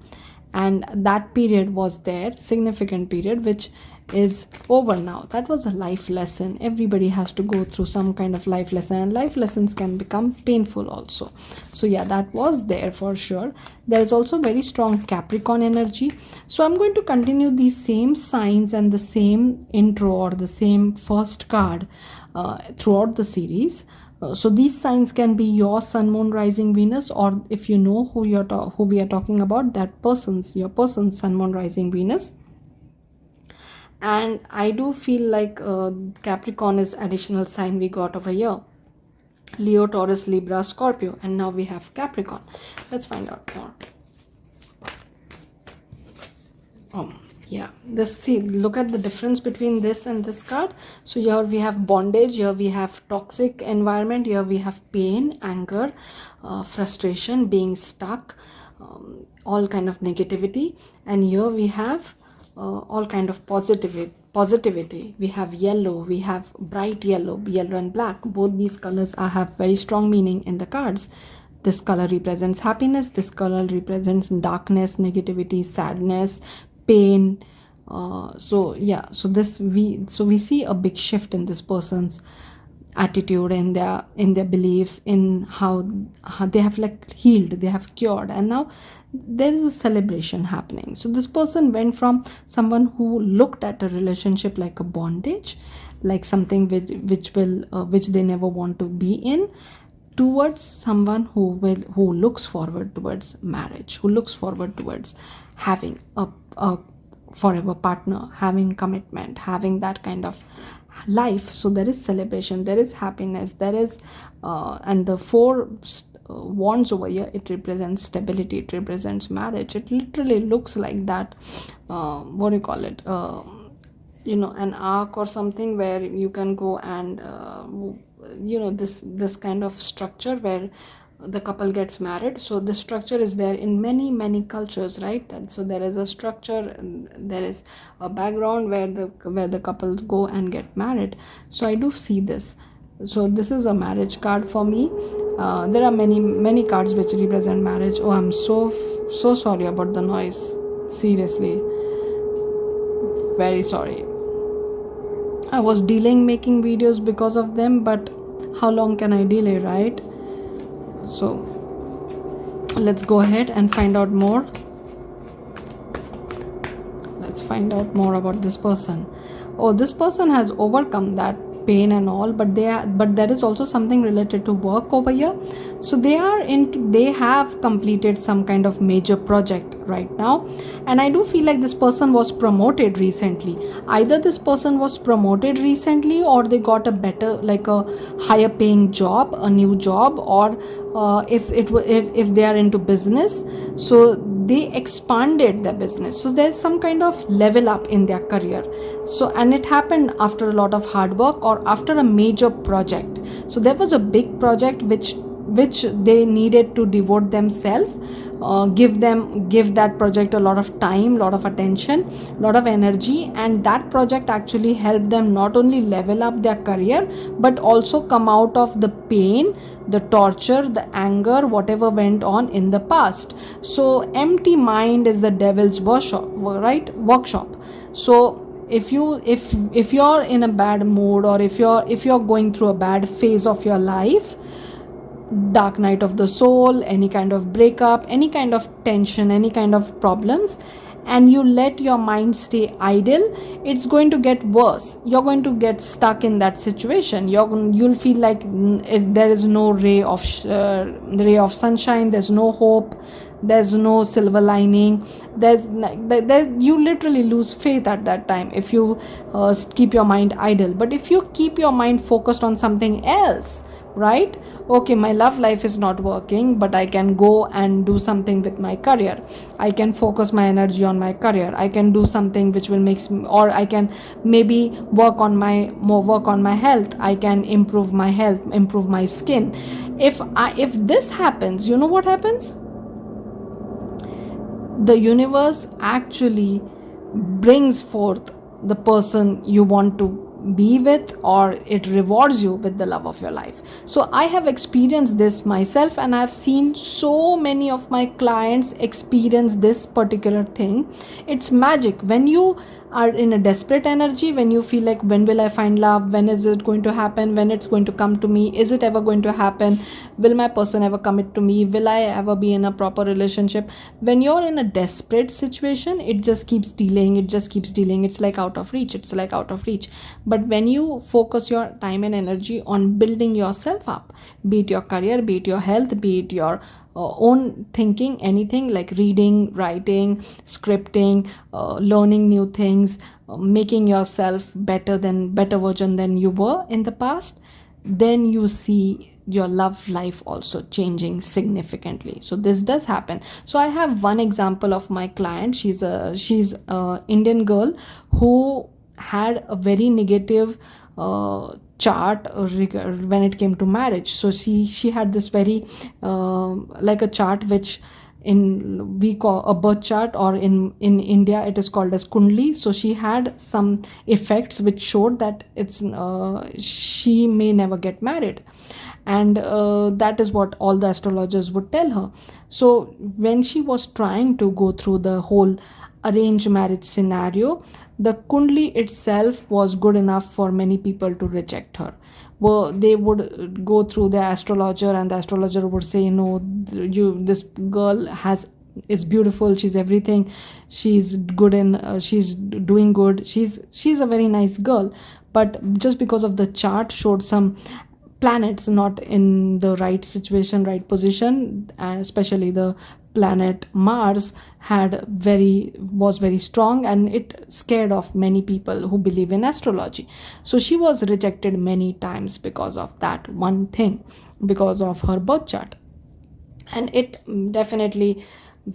and that period was their significant period, which is over now. That was a life lesson. Everybody has to go through some kind of life lesson, and life lessons can become painful also. So yeah, that was there for sure. There is also very strong Capricorn energy. So I'm going to continue these same signs and the same intro or the same first card throughout the series. So these signs can be your sun, moon, rising, Venus, or if you know who we are talking about, your person's sun, moon, rising, Venus. And I do feel like Capricorn is additional sign we got over here. Leo, Taurus, Libra, Scorpio, and now we have Capricorn. Let's find out more. Yeah, look at the difference between this and this card. So here we have bondage, here we have toxic environment, here we have pain, anger, frustration, being stuck, all kind of negativity, and here we have all kind of positivity. We have yellow, we have bright yellow and black. Both these colors have very strong meaning in the cards. This color represents happiness, this color represents darkness, negativity, sadness, pain. So we see a big shift in this person's attitude, in their beliefs, in how they have like healed, they have cured, and now there is a celebration happening. So this person went from someone who looked at a relationship like a bondage, like something which they never want to be in, towards someone who looks forward towards marriage, who looks forward towards having a forever partner, having commitment, having that kind of life. So there is celebration, there is happiness, there is and the four wands over here, it represents stability, it represents marriage. It literally looks like that what do you call it, an arc or something where you can go and this kind of structure where the couple gets married. So this structure is there in many cultures, right? So there is a structure, there is a background where the couples go and get married. So I do see this. So this is a marriage card for me. There are many cards which represent marriage. Oh, I'm so sorry about the noise, seriously, very sorry. I was delaying making videos because of them, but how long can I delay, right? So let's go ahead and find out more. Let's find out more about this person. Oh, this person has overcome that pain and all, but there is also something related to work over here. So they have completed some kind of major project right now, and I do feel like this person was promoted recently. Either this person was promoted recently, or they got a better, like a higher paying job, a new job, or if they are into business, so they expanded their business. So there's some kind of level up in their career. So, and it happened after a lot of hard work or after a major project. So there was a big project which they needed to devote themselves, give that project a lot of time, lot of attention, lot of energy, and that project actually helped them not only level up their career but also come out of the pain, the torture, the anger, whatever went on in the past. So empty mind is the devil's workshop, right? So if you're in a bad mood, or if you're going through a bad phase of your life, dark night of the soul, any kind of breakup, any kind of tension, any kind of problems, and you let your mind stay idle, it's going to get worse. You're going to get stuck in that situation. You'll feel like there is no ray of sunshine, there's no hope, there's no silver lining. You literally lose faith at that time if you keep your mind idle. But if you keep your mind focused on something else, right? Okay, my love life is not working, but I can go and do something with my career. I can focus my energy on my career. I can do something which will make me, or I can maybe work on my health. I can improve my health, improve my skin. If this happens, you know what happens? The universe actually brings forth the person you want to be with, or it rewards you with the love of your life. So I have experienced this myself, and I've seen so many of my clients experience this particular thing. It's magic. When you are in a desperate energy, when you feel like, when will I find love, when is it going to happen, when it's going to come to me, is it ever going to happen, will my person ever commit to me, will I ever be in a proper relationship? When you're in a desperate situation, it just keeps delaying, it's like out of reach. But when you focus your time and energy on building yourself up, be it your career, be it your health, be it your own thinking, anything like reading, writing, scripting, learning new things, making yourself better version than you were in the past, then you see your love life also changing significantly. So this does happen. So I have one example of my client. She's a Indian girl who had a very negative chart when it came to marriage. So she had this very like a chart which we call a birth chart, or in India it is called as kundli. So she had some effects which showed that she may never get married, and that is what all the astrologers would tell her. So when she was trying to go through the whole arranged marriage scenario, the kundli itself was good enough for many people to reject her. Well, they would go through the astrologer, and the astrologer would say, no, this girl is beautiful, she's everything, she's good, and she's doing good, she's a very nice girl. But just because of the chart showed some planets not in the right situation, right position, and especially the planet Mars was very strong, and it scared off many people who believe in astrology. So she was rejected many times because of that one thing, because of her birth chart. And it definitely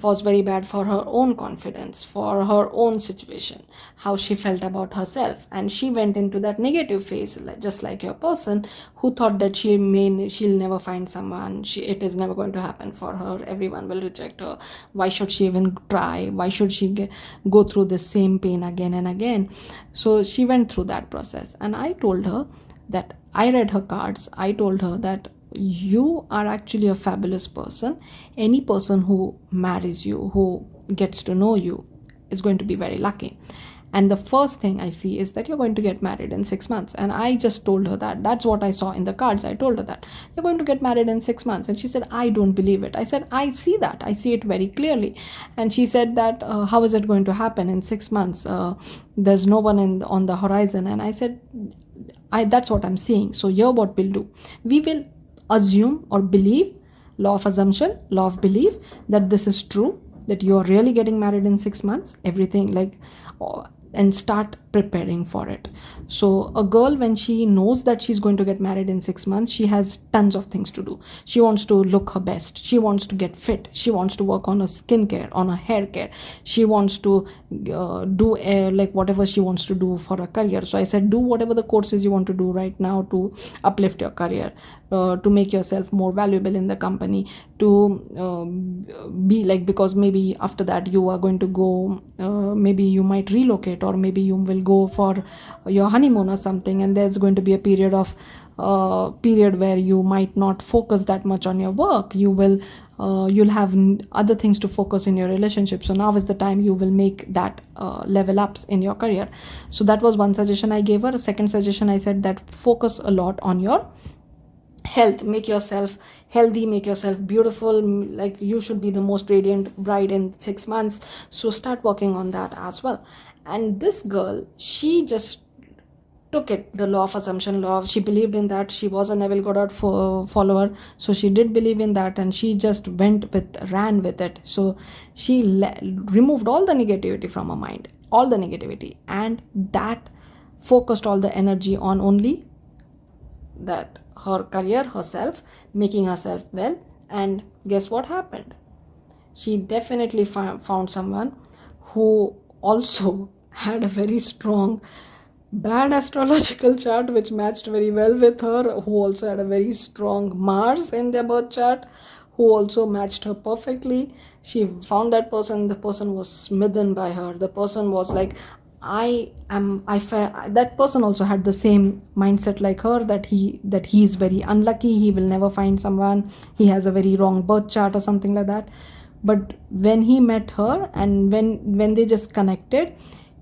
was very bad for her own confidence, for her own situation, how she felt about herself. And she went into that negative phase, just like your person who thought that she'll never find someone, it is never going to happen for her, everyone will reject her, why should she even try, why should she go through the same pain again and again. So she went through that process, and I told her that, I read her cards, I told her that you are actually a fabulous person. Any person who marries you, who gets to know you, is going to be very lucky. And the first thing I see is that you're going to get married in 6 months. And I just told her that. That's what I saw in the cards. I told her that you're going to get married in 6 months. And she said, I don't believe it. I said, I see that. I see it very clearly. And she said that, how is it going to happen in 6 months? There's no one on the horizon. And I said, that's what I'm seeing. So here what we'll do. We will assume or believe, law of assumption, law of belief, that this is true, that you're really getting married in 6 months, everything and start preparing for it. So a girl, when she knows that she's going to get married in 6 months, she has tons of things to do. She wants to look her best, she wants to get fit, she wants to work on her skincare, on her hair care, she wants to do whatever she wants to do for her career. So I said, do whatever the courses you want to do right now to uplift your career, to make yourself more valuable in the company, to because maybe after that you are going to go, maybe you might relocate, or maybe you will go for your honeymoon or something, and there's going to be a period where you might not focus that much on your work. You'll have other things to focus in your relationship. So now is the time you will make that level ups in your career. So that was one suggestion I gave her. A second suggestion, I said that focus a lot on your health, make yourself healthy, make yourself beautiful, like you should be the most radiant bride in 6 months. So start working on that as well. And this girl, she just took it, the law of assumption law, she believed in that. She was a Neville Goddard follower, so she did believe in that, and she just ran with it. So she removed all the negativity from her mind, all the negativity, and that focused all the energy on only that her career, herself, making herself well. And guess what happened? She definitely found someone who also had a very strong bad astrological chart which matched very well with her, who also had a very strong Mars in their birth chart, who also matched her perfectly. She found that person, the person was smitten by her. The person was like, that person also had the same mindset like her, that he is very unlucky, he will never find someone, he has a very wrong birth chart or something like that. But when he met her, and when they just connected,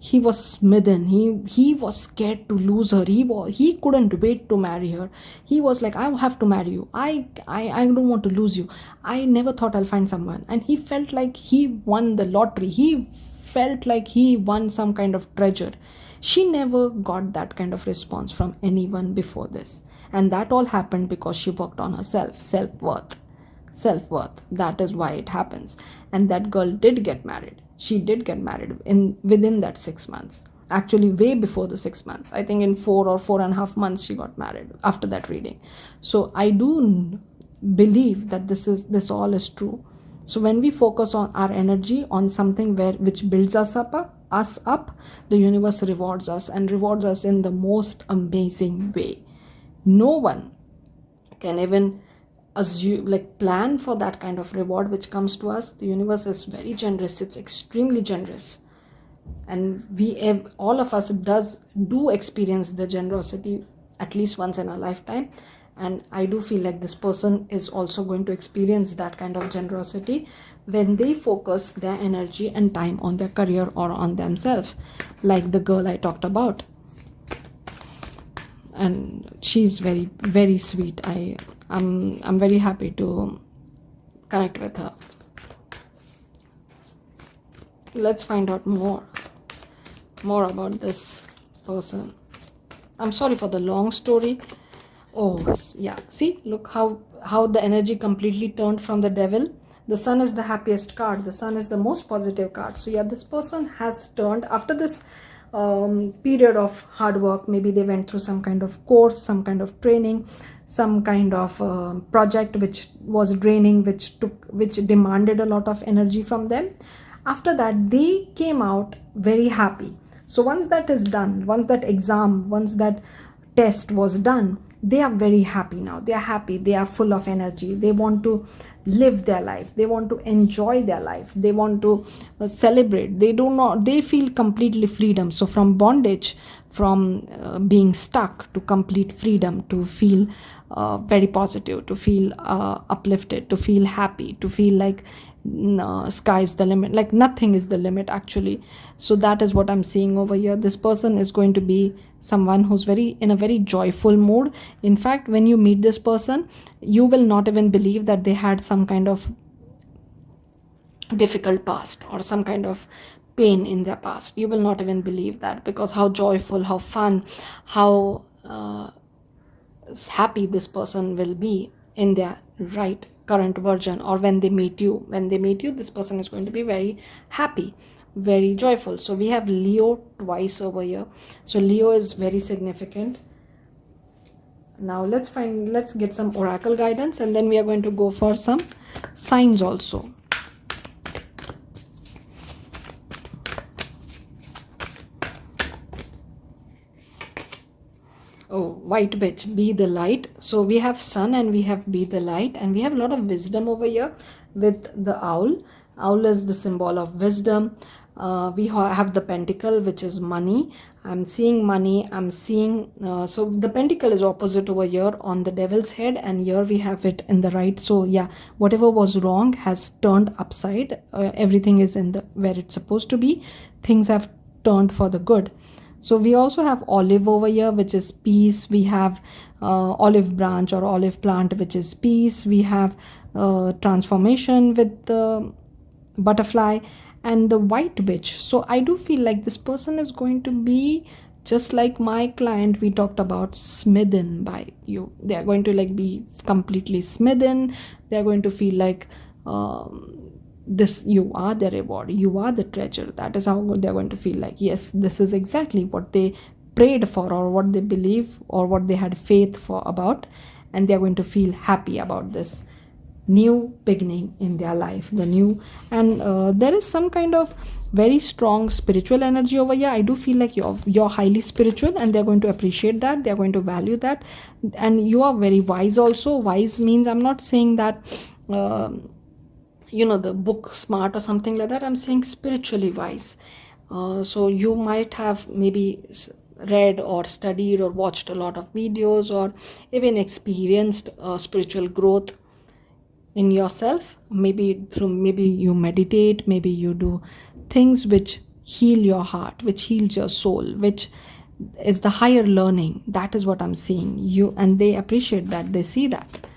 he was smitten. He was scared to lose her. He couldn't wait to marry her. He was like, I have to marry you. I don't want to lose you. I never thought I'll find someone. And he felt like he won the lottery. He felt like he won some kind of treasure. She never got that kind of response from anyone before this. And that all happened because she worked on herself, self-worth. That is why it happens. And that girl did get married. She did get married within that 6 months. Actually, way before the 6 months. I think in 4 or 4.5 months she got married after that reading. So I do believe that this all is true. So when we focus on our energy on something which builds us up, the universe rewards us, and rewards us in the most amazing way. No one can even assume, like, plan for that kind of reward which comes to us. The universe is very generous. It's extremely generous, and all of us do experience the generosity at least once in our lifetime. And I do feel like this person is also going to experience that kind of generosity when they focus their energy and time on their career or on themselves, like the girl I talked about. And she's very, very sweet. I'm very happy to connect with her. Let's find out more about this person. I'm sorry for the long story. Oh yeah, see, look how the energy completely turned from the devil. The sun is the happiest card. The sun is the most positive card. So yeah, this person has turned after this period of hard work. Maybe they went through some kind of course, some kind of training, some kind of project which was draining, which demanded a lot of energy from them. After that, they came out very happy. So once that is done, once that test was done, they are very happy now. They are happy, they are full of energy, they want to live their life, they want to enjoy their life, they want to celebrate. They feel completely freedom. So from bondage, from being stuck, to complete freedom, to feel very positive, to feel uplifted, to feel happy, to feel like sky's the limit, like nothing is the limit actually. So that is what I'm seeing over here. This person is going to be someone who's in a very joyful mood. In fact, when you meet this person, you will not even believe that they had some kind of difficult past or some kind of pain in their past. You will not even believe that, because how joyful, how fun, how happy this person will be in their right current version. Or when they meet you, this person is going to be very happy, very joyful. So we have Leo twice over here. So Leo is very significant. Now let's get some oracle guidance, and then we are going to go for some signs also. Oh, white bitch, be the light. So we have sun and we have be the light, and we have a lot of wisdom over here with the owl. Owl is the symbol of wisdom. We have the pentacle, which is money. I'm seeing money. I'm seeing, so the pentacle is opposite over here on the devil's head, and here we have it in the right. So yeah, whatever was wrong has turned upside. Everything is in the where it's supposed to be. Things have turned for the good. So we also have olive over here, which is peace. We have olive branch or olive plant, which is peace. We have transformation with the butterfly and the white witch. So I do feel like this person is going to be just like my client we talked about, smitten by you. They are going to like be completely smitten. They are going to feel like this, you are the reward, you are the treasure. That is how they're going to feel like, yes, this is exactly what they prayed for, or what they believe, or what they had faith for about. And they're going to feel happy about this new beginning in their life, the new. And there is some kind of very strong spiritual energy over here. I do feel like you're highly spiritual, and they're going to appreciate that, they're going to value that. And you are very wise also. Wise means, I'm not saying that the book smart or something like that. I'm saying spiritually wise. So you might have maybe read or studied or watched a lot of videos, or even experienced spiritual growth in yourself. Maybe you meditate, maybe you do things which heal your heart, which heals your soul, which is the higher learning. That is what I'm seeing you, and they appreciate that, they see that.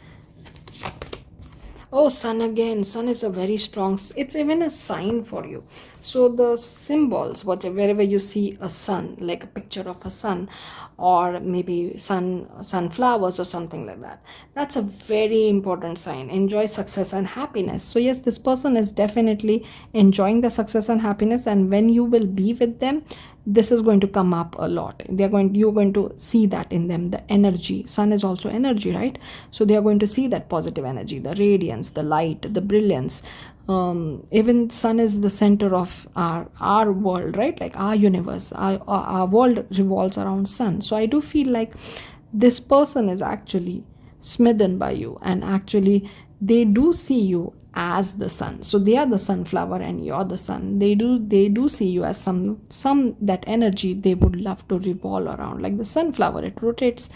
Oh, sun again. Sun is a very strong, it's even a sign for you. So the symbols, wherever you see a sun, like a picture of a sun, or maybe sunflowers or something like that, that's a very important sign. Enjoy success and happiness. So yes, this person is definitely enjoying the success and happiness, and when you will be with them, this is going to come up a lot. You're going to see that in them, the energy. Sun is also energy, right? So they are going to see that positive energy, the radiance, the light, the brilliance. Even sun is the center of our world, right? Like our universe, our world revolves around sun. So I do feel like this person is actually smitten by you, and actually they do see you as the sun. So they are the sunflower and you're the sun. They do see you as some that energy they would love to revolve around. Like the sunflower, it rotates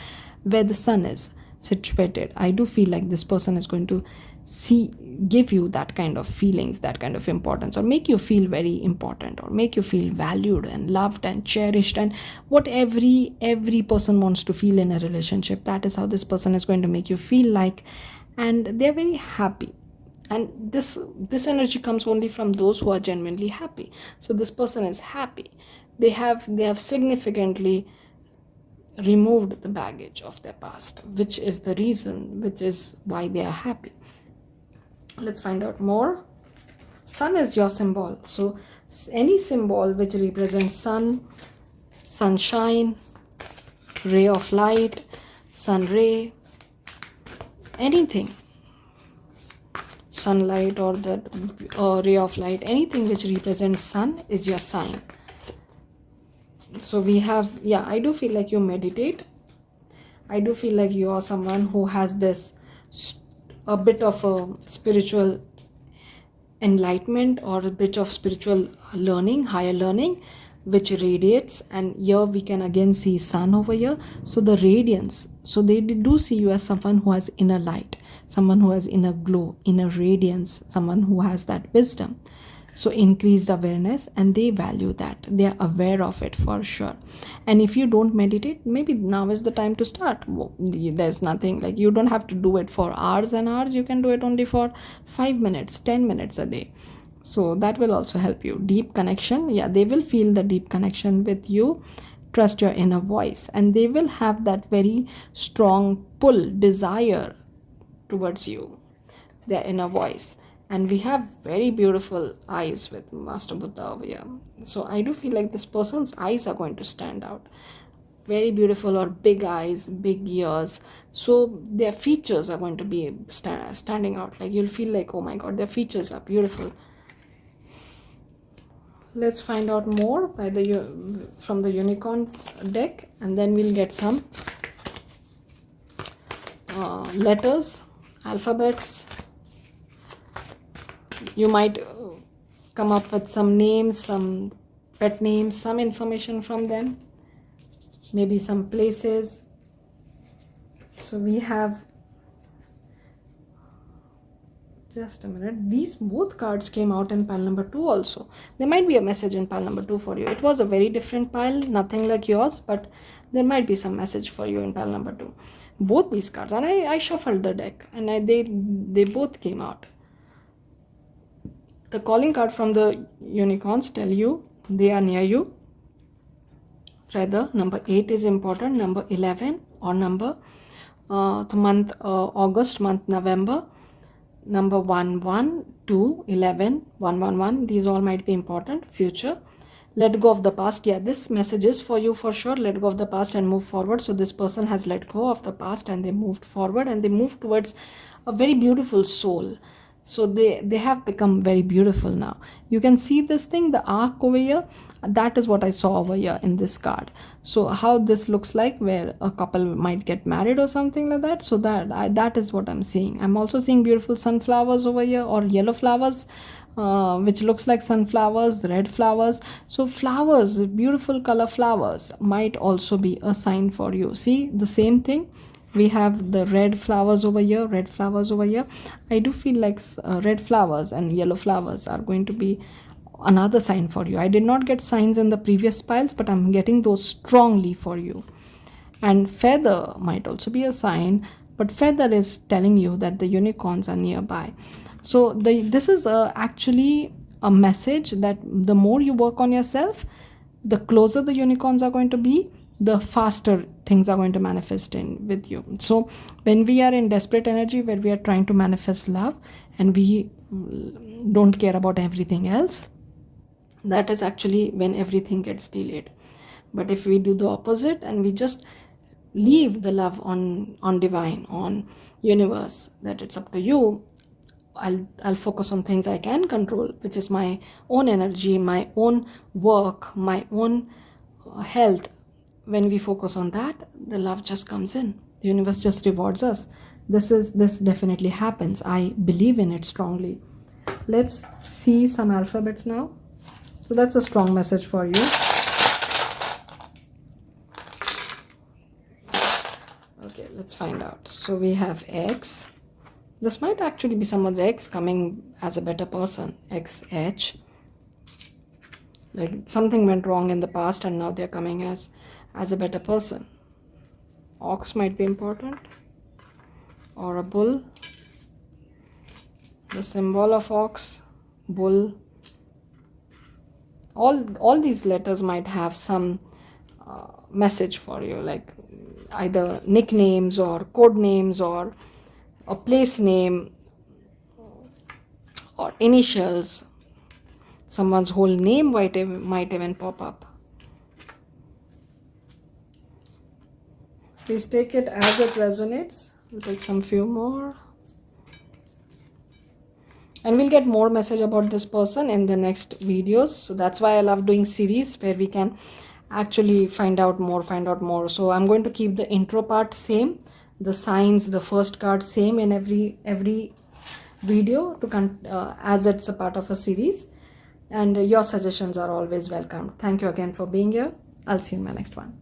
where the sun is situated. I do feel like this person is going to give you that kind of feelings, that kind of importance, or make you feel very important, or make you feel valued and loved and cherished, and what every person wants to feel in a relationship. That is how this person is going to make you feel like. And they're very happy, and this energy comes only from those who are genuinely happy. So this person is happy. They have significantly removed the baggage of their past, which is the reason, which is why they are happy. Let's find out more. Sun is your symbol. So any symbol which represents sun, sunshine, ray of light, sun ray, anything, sunlight, or the ray of light, anything which represents sun is your sign. So we have, I do feel like you meditate. I do feel like you are someone who has this a bit of a spiritual enlightenment, or a bit of spiritual learning, higher learning, which radiates. And here we can again see sun over here. So the radiance, so they do see you as someone who has inner light, someone who has inner glow, inner radiance, someone who has that wisdom. So increased awareness, and they value that, they are aware of it for sure. And if you don't meditate, maybe now is the time to start. There's nothing like, you don't have to do it for hours and hours. You can do it only for 5 minutes, 10 minutes a day. So that will also help you. Deep connection, they will feel the deep connection with you. Trust your inner voice, and they will have that very strong pull, desire towards you, their inner voice. And we have very beautiful eyes with Master Buddha over here. So I do feel like this person's eyes are going to stand out. Very beautiful, or big eyes, big ears. So their features are going to be standing out. Like you'll feel like, oh my god, their features are beautiful. Let's find out more from the unicorn deck, and then we'll get some letters, alphabets. You might come up with some names, some pet names, some information from them, maybe some places. So we have Just a minute. These both cards came out in pile number 2 also. There might be a message in pile number 2 for you. It was a very different pile, nothing like yours, but there might be some message for you in pile number 2. Both these cards, and I shuffled the deck, and they both came out. The calling card from the unicorns tell you they are near you. Feather number 8 is important. Number 11 or number the month August, month November. Number 1, 1, 2, 11, 1, 1, 1. These all might be important. Future. Let go of the past. Yeah, this message is for you for sure. Let go of the past and move forward. So this person has let go of the past and they moved forward and they moved towards a very beautiful soul. So they have become very beautiful now. You can see this thing, the arc over here. That is what I saw over here in this card. So how this looks like, where a couple might get married or something like that. So that is what I'm seeing. I'm also seeing beautiful sunflowers over here, or yellow flowers, which looks like sunflowers, red flowers. So flowers, beautiful color flowers, might also be a sign for you. See the same thing. We have the red flowers over here, red flowers over here. I do feel like red flowers and yellow flowers are going to be another sign for you. I did not get signs in the previous piles, but I'm getting those strongly for you. And feather might also be a sign, but feather is telling you that the unicorns are nearby. So this is actually a message that the more you work on yourself, the closer the unicorns are going to be, the faster things are going to manifest in with you. So when we are in desperate energy, where we are trying to manifest love and we don't care about everything else, that is actually when everything gets delayed. But if we do the opposite and we just leave the love on divine, on universe, that it's up to you, I'll focus on things I can control, which is my own energy, my own work, my own health. When we focus on that, the love just comes in. The universe just rewards us. This definitely happens. I believe in it strongly. Let's see some alphabets now. So that's a strong message for you. Okay, let's find out. So we have X. This might actually be someone's ex coming as a better person. XH. Like something went wrong in the past and now they're coming as a better person. Ox might be important, or a bull. The symbol of ox, bull. All these letters might have some message for you, like either nicknames or code names or a place name or initials. Someone's whole name might even pop up. Please take it as it resonates. We'll take some few more. And we'll get more message about this person in the next videos. So that's why I love doing series where we can actually find out more. So I'm going to keep the intro part same, the signs, the first card same in every video as it's a part of a series. And your suggestions are always welcome. Thank you again for being here. I'll see you in my next one.